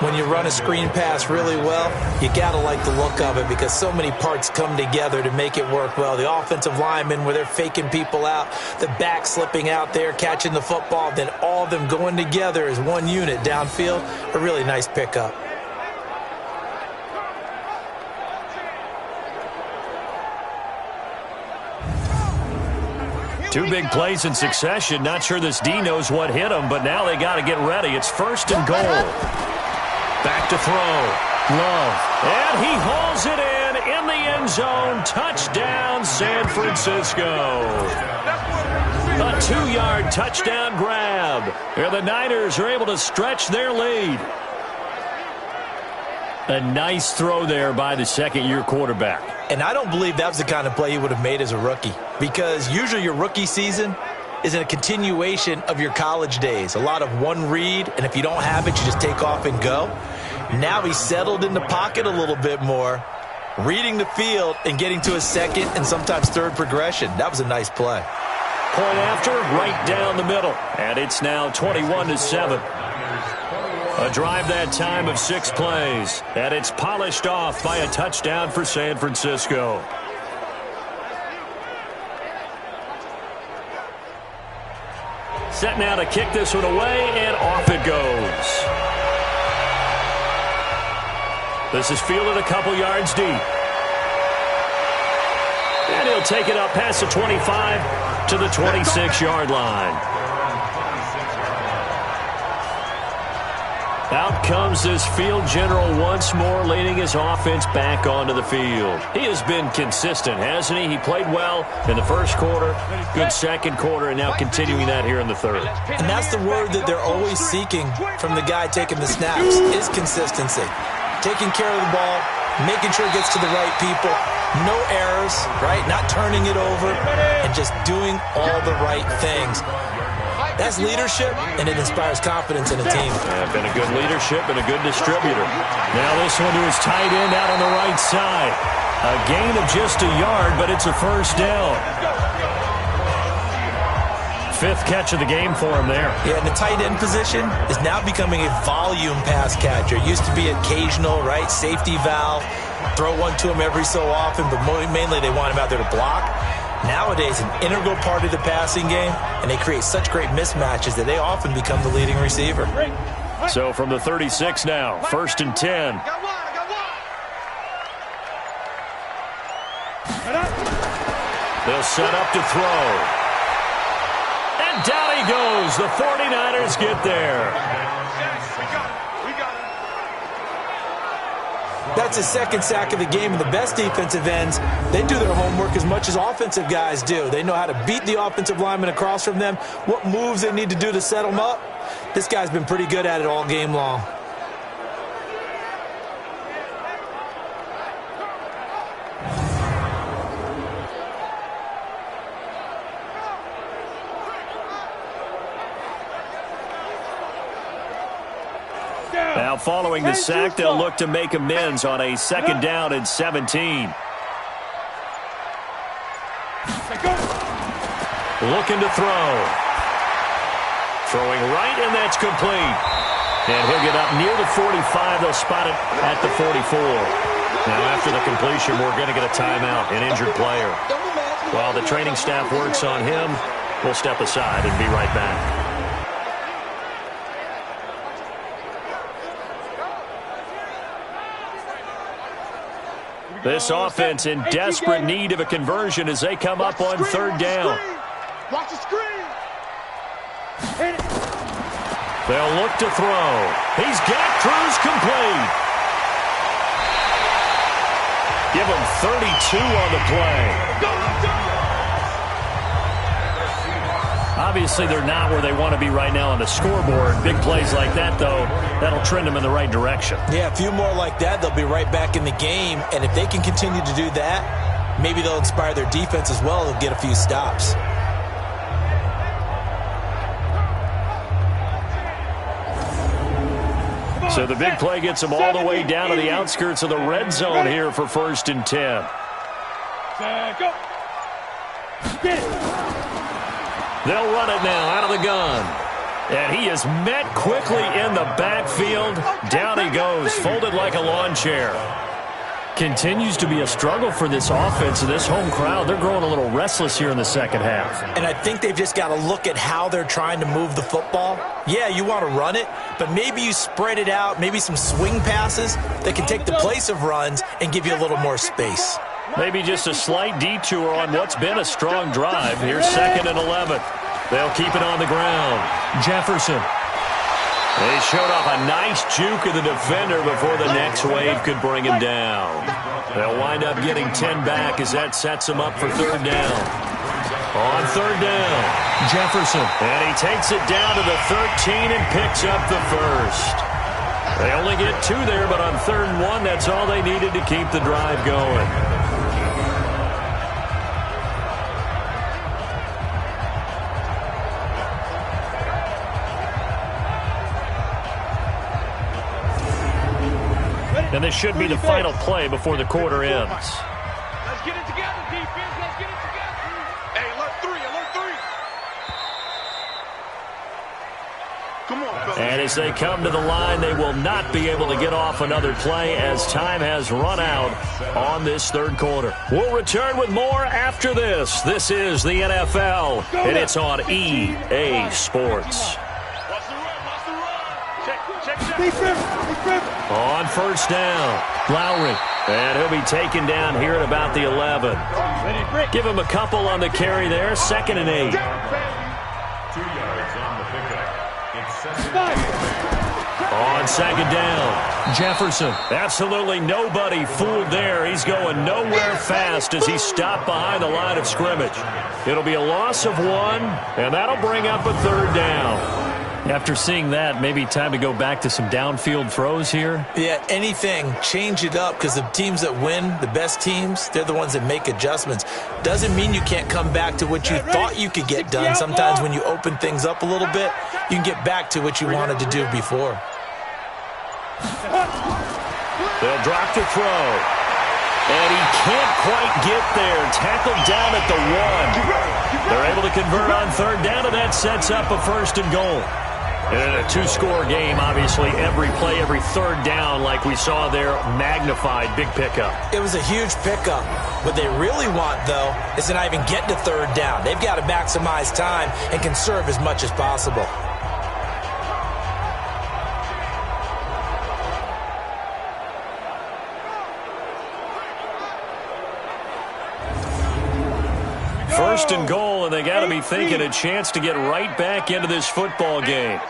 When you run a screen pass really well, you got to like the look of it because so many parts come together to make it work well. The offensive linemen where they're faking people out, the back slipping out there, catching the football, then all of them going together as one unit downfield. A really nice pickup. Two big plays in succession. Not sure this D knows what hit him, but now they got to get ready. It's 1st and goal. Back to throw. Love. And he hauls it in the end zone. Touchdown, San Francisco. A 2-yard touchdown grab. Here the Niners are able to stretch their lead. A nice throw there by the second-year quarterback. And I don't believe that was the kind of play he would have made as a rookie because usually your rookie season is a continuation of your college days. A lot of one read, and if you don't have it, you just take off and go. Now he's settled in the pocket a little bit more, reading the field and getting to a second and sometimes third progression. That was a nice play. Point after, right down the middle. And it's now 21-7. A drive that time of 6 plays. And it's polished off by a touchdown for San Francisco. Set now to kick this one away, and off it goes. This is fielded a couple yards deep. And he'll take it up past the 25 to the 26-yard line. Out comes this field general once more, leading his offense back onto the field. He has been consistent, hasn't he? He played well in the first quarter, good second quarter, and now continuing that here in the third. And that's the word that they're always seeking from the guy taking the snaps, is consistency. Taking care of the ball, making sure it gets to the right people, no errors, right? Not turning it over, and just doing all the right things. That's leadership, and it inspires confidence in a team. Yeah, been a good leadership and a good distributor. Now this one to his tight end out on the right side. A gain of just a yard, but it's a first down. Fifth catch of the game for him there. Yeah, and the tight end position is now becoming a volume pass catcher. It used to be occasional, right? Safety valve. Throw one to him every so often, but mainly they want him out there to block. Nowadays, an integral part of the passing game, and they create such great mismatches that they often become the leading receiver. So from the 36 now, 1st and 10. They'll set up to throw. And down he goes. The 49ers get there. That's his second sack of the game, and the best defensive ends, they do their homework as much as offensive guys do. They know how to beat the offensive lineman across from them, what moves they need to do to set them up. This guy's been pretty good at it all game long. Now following the sack, they'll look to make amends on a 2nd down and 17. Looking to throw. Throwing right, and that's complete. And he'll get up near the 45. They'll spot it at the 44. Now after the completion, we're going to get a timeout, an injured player. While the training staff works on him, we'll step aside and be right back. This offense in desperate need of a conversion as they come up on 3rd down. Watch the screen. They'll look to throw. He's got Cruz complete. Give him 32 on the play. Obviously, they're not where they want to be right now on the scoreboard. Big plays like that, though, that'll trend them in the right direction. Yeah, a few more like that, they'll be right back in the game. And if they can continue to do that, maybe they'll inspire their defense as well. They'll get a few stops. So the big play gets them all the way down to the outskirts of the red zone here for 1st and 10. Go. Get it. They'll run it now out of the gun. And he is met quickly in the backfield. Down he goes, folded like a lawn chair. Continues to be a struggle for this offense and this home crowd. They're growing a little restless here in the second half. And I think they've just got to look at how they're trying to move the football. Yeah, you want to run it, but maybe you spread it out, maybe some swing passes that can take the place of runs and give you a little more space. Maybe just a slight detour on what's been a strong drive. Here's 2nd and 11. They'll keep it on the ground. Jefferson. They showed off a nice juke of the defender before the next wave could bring him down. They'll wind up getting 10 back as that sets them up for 3rd down. On 3rd down, Jefferson. And he takes it down to the 13 and picks up the first. They only get 2 there, but on 3rd and 1, that's all they needed to keep the drive going. And this should be the final play before the quarter ends. Let's get it together, defense. Let's get it together. Hey, alert 3, alert 3. Come on, fellas. And as they come to the line, they will not be able to get off another play as time has run out on this 3rd quarter. We'll return with more after this. This is the NFL, and it's on EA Sports. Watch the run, watch the run. On first down, Lowry. And he'll be taken down here at about the 11. Give him a couple on the carry there. 2nd and 8. 2 yards on the pickup. It's On 2nd down, Jefferson. Absolutely nobody fooled there. He's going nowhere fast as he stopped behind the line of scrimmage. It'll be a loss of 1, and that'll bring up a 3rd down. After seeing that, maybe time to go back to some downfield throws here. Yeah, anything. Change it up, because the teams that win, the best teams, they're the ones that make adjustments. Doesn't mean you can't come back to what you thought you could get done. Sometimes when you open things up a little bit, you can get back to what you wanted to do before. They'll drop to throw. And he can't quite get there. Tackled down at the 1. They're able to convert on 3rd down, and that sets up a 1st and goal. And in a 2-score game, obviously every play, every 3rd down, like we saw there, magnified, big pickup. It was a huge pickup. What they really want, though, is to not even get to 3rd down. They've got to maximize time and conserve as much as possible. First and goal, and they got to be thinking a chance to get right back into this football game.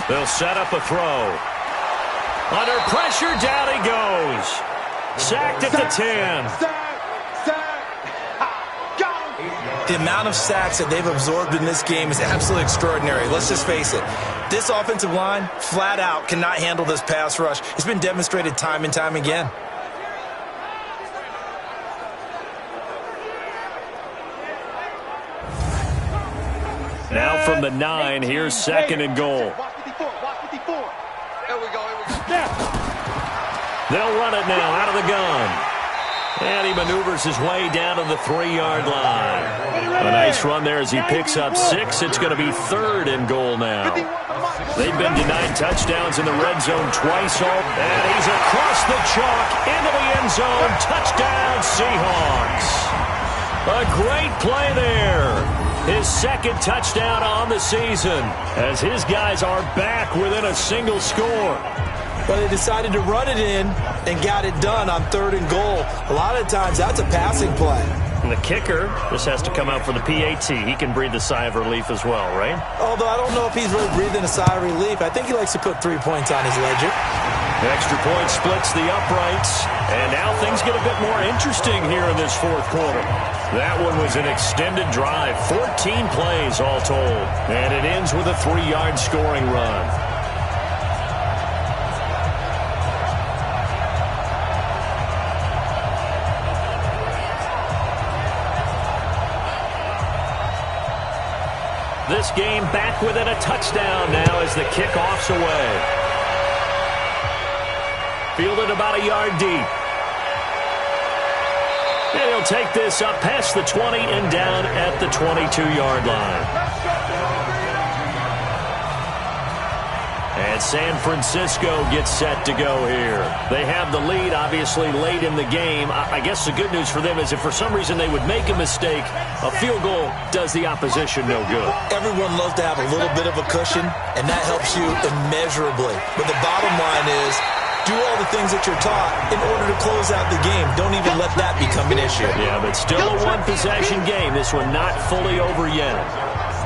They'll set up a throw. Under pressure, down he goes. Sacked at the 10. The amount of sacks that they've absorbed in this game is absolutely extraordinary. Let's just face it. This offensive line, flat out, cannot handle this pass rush. It's been demonstrated time and time again. Now from the 9, here's 2nd and goal. They'll run it now out of the gun. And he maneuvers his way down to the 3-yard line. A nice run there as he picks up 6. It's going to be 3rd and goal now. They've been denied touchdowns in the red zone twice. And he's across the chalk into the end zone. Touchdown, Seahawks. A great play there. His 2nd touchdown on the season as his guys are back within a single score. But they decided to run it in and got it done on 3rd and goal. A lot of times that's a passing play. And the kicker just has to come out for the PAT. He can breathe a sigh of relief as well, right? Although I don't know if he's really breathing a sigh of relief. I think he likes to put 3 points on his ledger. Extra point splits the uprights. And now things get a bit more interesting here in this 4th quarter. That one was an extended drive, 14 plays all told. And it ends with a 3-yard scoring run. This game back within a touchdown now as the kickoff's away. Fielded about a yard deep. And he'll take this up past the 20 and down at the 22-yard line. And San Francisco gets set to go here. They have the lead, obviously, late in the game. I guess the good news for them is if for some reason they would make a mistake, a field goal does the opposition no good. Everyone loves to have a little bit of a cushion, and that helps you immeasurably. But the bottom line is, do all the things that you're taught in order to close out the game. Don't even let that become an issue. Yeah, but still a one-possession game. This one not fully over yet.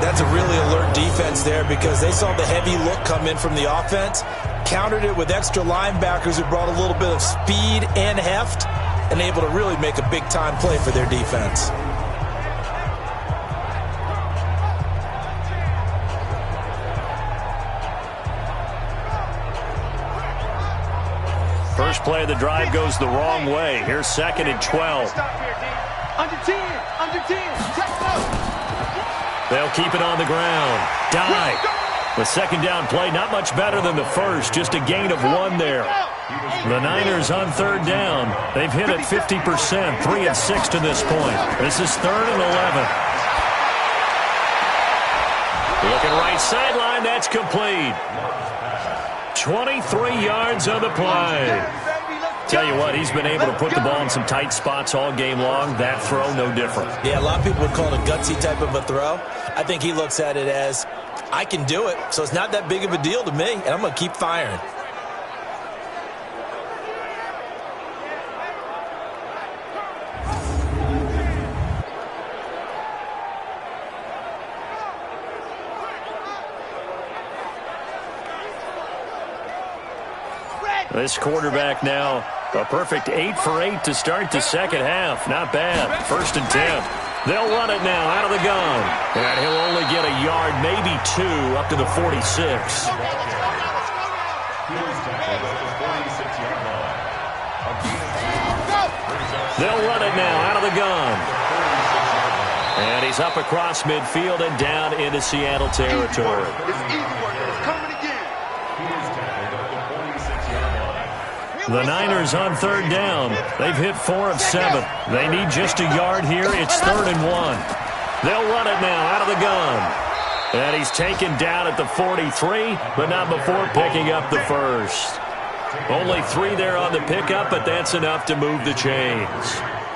That's a really alert defense there because they saw the heavy look come in from the offense, countered it with extra linebackers who brought a little bit of speed and heft, and able to really make a big-time play for their defense. First play of the drive goes the wrong way. Here's 2nd and 12. Under 10, under 10, check it out. They'll keep it on the ground. Dive. The 2nd down play, not much better than the first. Just a gain of 1 there. The Niners on 3rd down. They've hit it 50%, 3 and 6 to this point. This is 3rd and 11. Looking right sideline, that's complete. 23 yards on the play. tell you what, he's been able to put the ball in some tight spots all game long. That throw, no different. Yeah, a lot of people would call it a gutsy type of a throw. I think he looks at it as, I can do it, so it's not that big of a deal to me, and I'm going to keep firing. This quarterback now, a perfect 8 for 8 to start the second half. Not bad. 1st and 10. They'll run it now out of the gun. And he'll only get a yard, maybe 2, up to the 46. They'll run it now out of the gun. And he's up across midfield and down into Seattle territory. The Niners on 3rd down. They've hit 4 of 7. They need just a yard here. It's 3rd and 1. They'll run it now out of the gun. And he's taken down at the 43, but not before picking up the first. Only 3 there on the pickup, but that's enough to move the chains.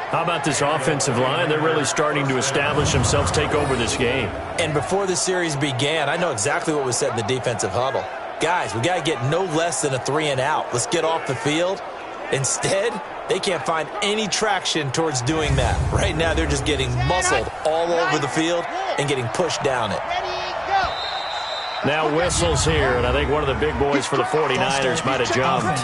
How about this offensive line? They're really starting to establish themselves, take over this game. And before the series began, I know exactly what was said in the defensive huddle. Guys, we got to get no less than a 3 and out. Let's get off the field. Instead, they can't find any traction towards doing that. Right now, they're just getting muscled all over the field and getting pushed down it. Now whistles here, and I think one of the big boys for the 49ers might have jumped.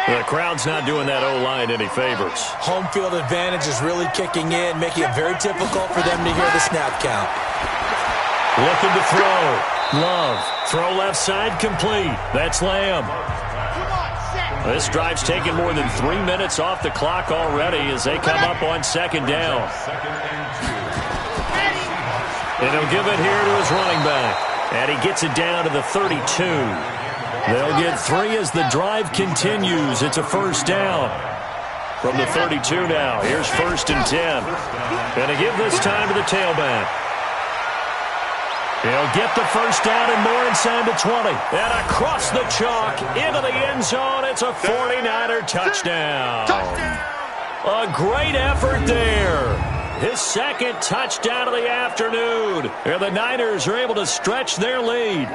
The crowd's not doing that O-line any favors. Home field advantage is really kicking in, making it very difficult for them to hear the snap count. Looking to throw. Love. Throw left side complete. That's Lamb. This drive's taken more than 3 minutes off the clock already as they come up on 2nd down. And he'll give it here to his running back. And he gets it down to the 32. They'll get 3 as the drive continues. It's a 1st down. From the 32 now. Here's 1st and 10. And to give this time to the tailback. He'll get the 1st down and more inside the 20. And across the chalk into the end zone. It's a 49er touchdown. A great effort there. His 2nd touchdown of the afternoon. And the Niners are able to stretch their lead.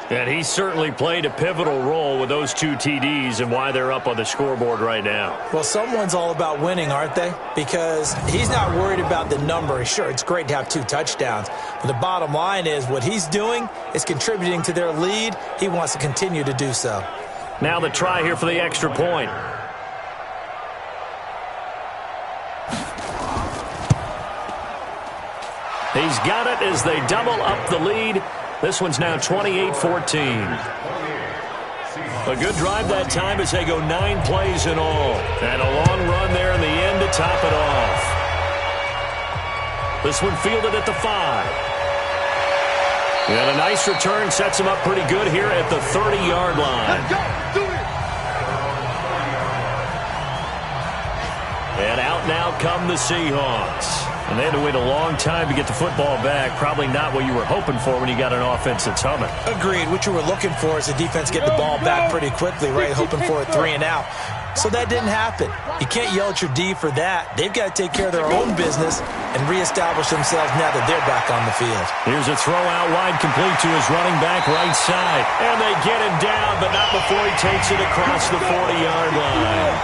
And he certainly played a pivotal role with those 2 TDs and why they're up on the scoreboard right now. Well, someone's all about winning, aren't they? Because he's not worried about the number. Sure, it's great to have 2 touchdowns. But the bottom line is what he's doing is contributing to their lead. He wants to continue to do so. Now the try here for the extra point. He's got it as they double up the lead. This one's now 28-14. A good drive that time as they go 9 plays in all. And a long run there in the end to top it off. This one fielded at the 5. And a nice return sets him up pretty good here at the 30-yard line. And out now come the Seahawks. And they had to wait a long time to get the football back. Probably not what you were hoping for when you got an offense that's humming. Agreed. What you were looking for is the defense get the ball back pretty quickly, right? Hoping for a 3 and out. So that didn't happen. You can't yell at your D for that. They've got to take care of their own business and reestablish themselves now that they're back on the field. Here's a throw out wide complete to his running back right side. And they get him down, but not before he takes it across the 40-yard line.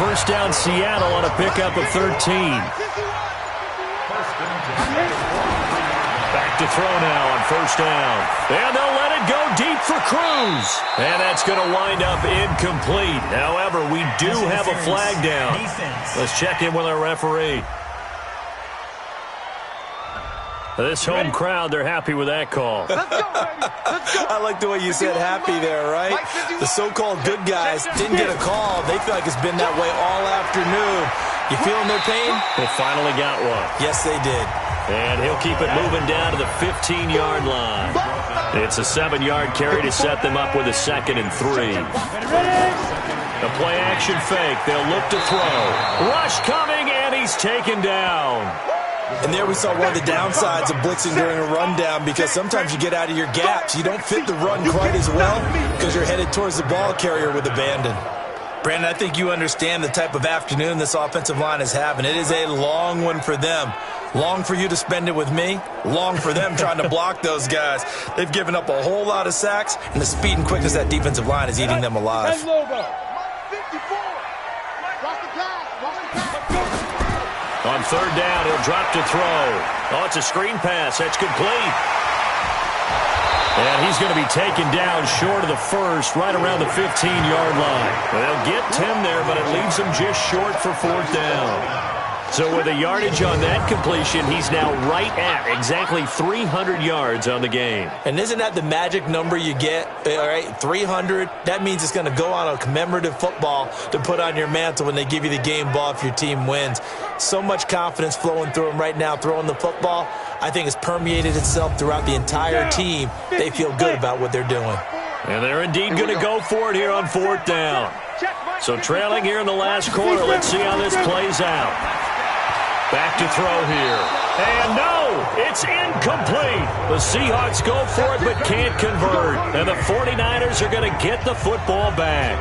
1st down Seattle on a pickup of 13. Back to throw now on 1st down. And they'll let it go deep for Cruz. And that's going to wind up incomplete. However, we do have a flag down. Let's check in with our referee. This home crowd, they're happy with that call. I like the way you said happy there, right? The so-called good guys didn't get a call. They feel like it's been that way all afternoon. You feeling their pain? They finally got one. Yes, they did. And he'll keep it moving down to the 15-yard line. It's a 7-yard carry to set them up with a 2nd and 3. A play-action fake. They'll look to throw. Rush coming, and he's taken down. And there we saw one of the downsides of blitzing during a rundown, because sometimes you get out of your gaps. You don't fit the run quite as well because you're headed towards the ball carrier with abandon. Brandon, I think you understand the type of afternoon this offensive line is having. It is a long one for them. Long for you to spend it with me. Long for them trying to block those guys. They've given up a whole lot of sacks, and the speed and quickness of that defensive line is eating them alive. On third down, he'll drop to throw. Oh, it's a screen pass. That's complete. And he's going to be taken down short of the first, right around the 15-yard line. They'll get 10 there, but it leaves him just short for fourth down. So with a yardage on that completion, he's now right at exactly 300 yards on the game. And isn't that the magic number you get? All right, 300. That means it's going to go on a commemorative football to put on your mantle when they give you the game ball if your team wins. So much confidence flowing through him right now, throwing the football. I think it's permeated itself throughout the entire team. They feel good about what they're doing. And they're indeed going to go for it here on fourth down. So trailing here in the last quarter, let's see how this plays out. Back to throw here. And no, it's incomplete. The Seahawks go for it but can't convert. And the 49ers are going to get the football back.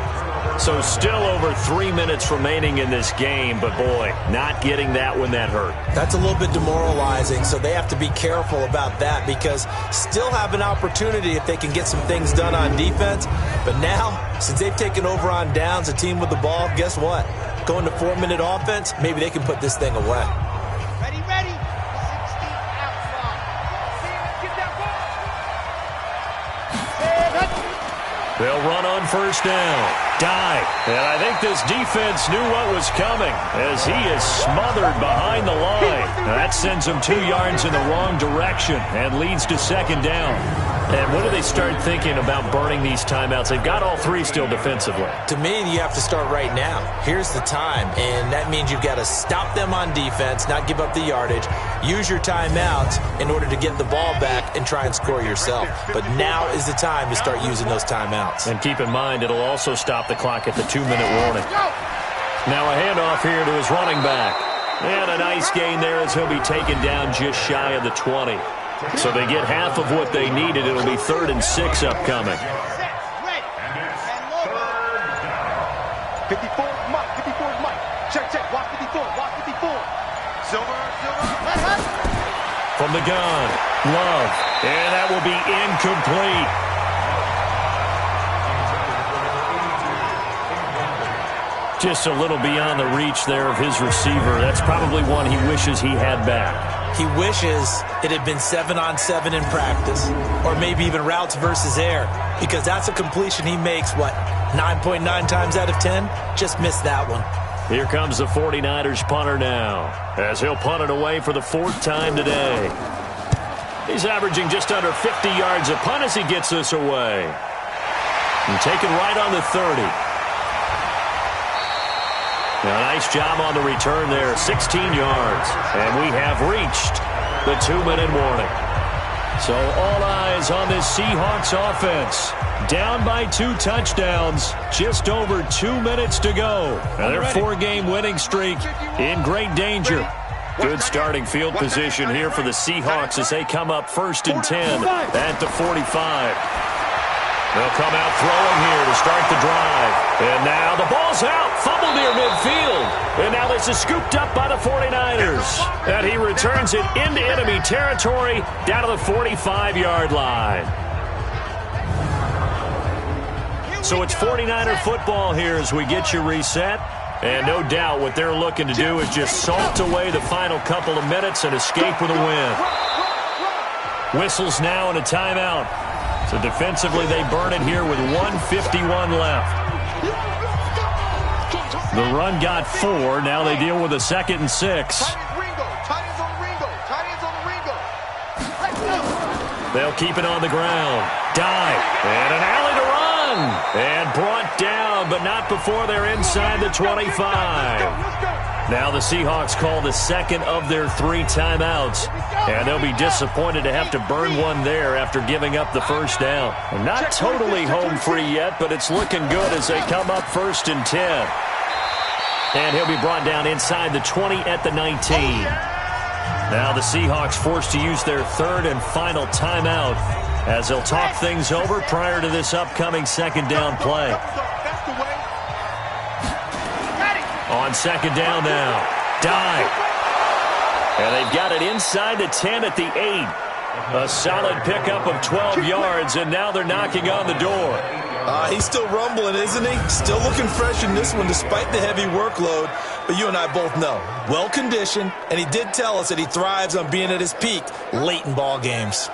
So still over 3 minutes remaining in this game, but boy, not getting that when that hurt. That's a little bit demoralizing, so they have to be careful about that, because still have an opportunity if they can get some things done on defense. But now, since they've taken over on downs, a team with the ball, guess what? Going to 4-minute offense, maybe they can put this thing away. Ready, ready. 60 outside. Get that ball. They'll run on first down. Dive. And I think this defense knew what was coming as he is smothered behind the line. Now that sends him 2 yards in the wrong direction and leads to second down. And when do they start thinking about burning these timeouts? They've got all 3 still defensively. To me, you have to start right now. Here's the time, and that means you've got to stop them on defense, not give up the yardage, use your timeouts in order to get the ball back and try and score yourself. But now is the time to start using those timeouts. And keep in mind, it'll also stop the clock at the 2-minute warning. Now a handoff here to his running back. And a nice gain there as he'll be taken down just shy of the 20. So they get half of what they needed. It'll be 3rd and 6 upcoming. 54, Mike. 54 Mike. Check, check. Watch 54. Watch 54. Silver. From the gun, Love. And that will be incomplete. Just a little beyond the reach there of his receiver. That's probably one he wishes he had back. He wishes it had been 7-on-7 in practice, or maybe even routes versus air, because that's a completion he makes, 9.9 times out of 10? Just missed that one. Here comes the 49ers punter now, as he'll punt it away for the 4th time today. He's averaging just under 50 yards a punt as he gets this away. And taken right on the 30. Now, nice job on the return there, 16 yards. And we have reached the 2-minute warning. So all eyes on this Seahawks offense. Down by 2 touchdowns, just over 2 minutes to go. And their 4-game winning streak in great danger. Good starting field position here for the Seahawks as they come up 1st and 10 at the 45. They'll come out throwing here to start the drive. And now the ball's out. Fumble near midfield. And now this is scooped up by the 49ers. And he returns it into enemy territory down to the 45-yard line. So it's 49er football here as we get you reset. And no doubt what they're looking to do is just salt away the final couple of minutes and escape with a win. Whistles now and a timeout. So defensively, they burn it here with 1:51 left. The run got 4. Now they deal with a 2nd and 6. They'll keep it on the ground. Dive. And an alley to run. And brought down, but not before they're inside the 25. Now the Seahawks call the 2nd of their 3 timeouts. And they'll be disappointed to have to burn one there after giving up the 1st down. Not totally home free yet, but it's looking good as they come up 1st and 10. And he'll be brought down inside the 20 at the 19. Now the Seahawks forced to use their third and final timeout as they'll talk things over prior to this upcoming second down play. On second down now. Dive. And they've got it inside the 10 at the 8. A solid pickup of 12 yards, and now they're knocking on the door. He's still rumbling, isn't he? Still looking fresh in this one despite the heavy workload. But you and I both know, well-conditioned, and he did tell us that he thrives on being at his peak late in ball games.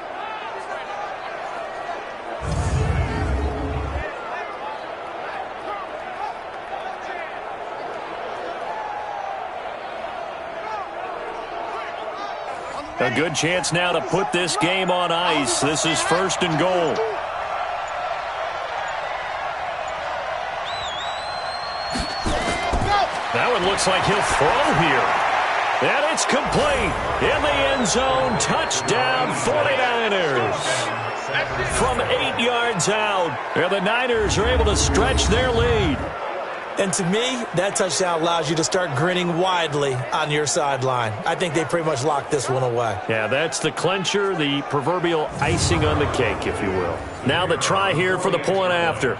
A good chance now to put this game on ice. This is first and goal. That one looks like he'll throw here. And it's complete. In the end zone, touchdown 49ers. From 8 yards out, and the Niners are able to stretch their lead. And to me, that touchdown allows you to start grinning widely on your sideline. I think they pretty much locked this one away. Yeah, that's the clincher, the proverbial icing on the cake, if you will. Now the try here for the point after.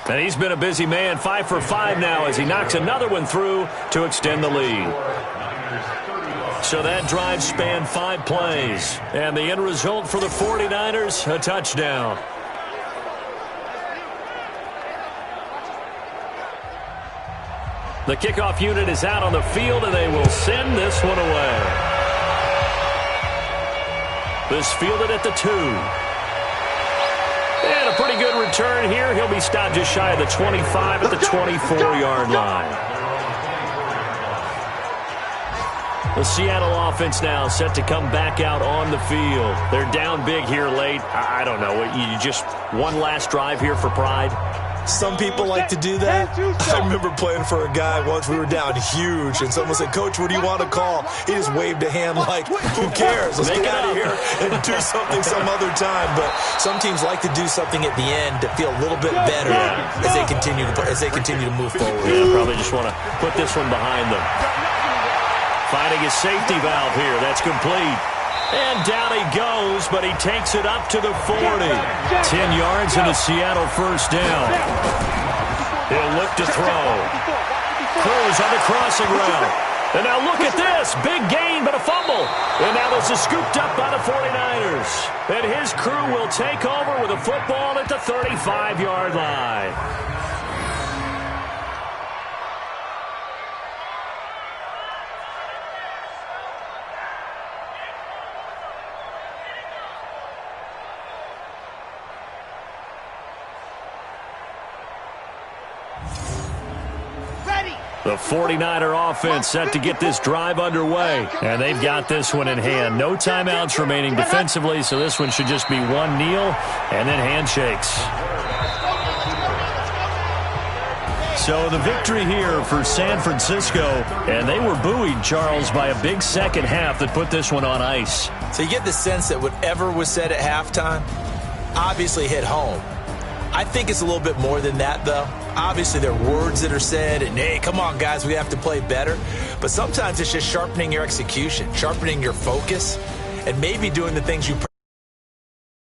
And he's been a busy man, 5 for 5 now as he knocks another one through to extend the lead. So that drive spanned 5 plays. And the end result for the 49ers, a touchdown. The kickoff unit is out on the field, and they will send this one away. This fielded at the 2. And a pretty good return here. He'll be stopped just shy of the 25 at the 24-yard line. The Seattle offense now set to come back out on the field. They're down big here late. I don't know. You just one last drive here for pride? Some people like to do that. I remember playing for a guy once. We were down huge, and someone said, "Coach, what do you want to call?" He just waved a hand like, who cares? Let's get out of here and do something some other time. But some teams like to do something at the end to feel a little bit better as they continue to move forward. Yeah, probably just want to put this one behind them. Finding his safety valve here. That's complete. And down he goes, but he takes it up to the 40. 10 yards and a Seattle first down. He'll look to throw. Cruz on the crossing route. And now look at this. Big gain, but a fumble. And now this is scooped up by the 49ers. And his crew will take over with a football at the 35-yard line. The 49er offense set to get this drive underway. And they've got this one in hand. No timeouts remaining defensively, so this one should just be one kneel and then handshakes. So the victory here for San Francisco. And they were buoyed, Charles, by a big second half that put this one on ice. So you get the sense that whatever was said at halftime obviously hit home. I think it's a little bit more than that, though. Obviously, there are words that are said, and, hey, come on, guys, we have to play better. But sometimes it's just sharpening your execution, sharpening your focus, and maybe doing the things you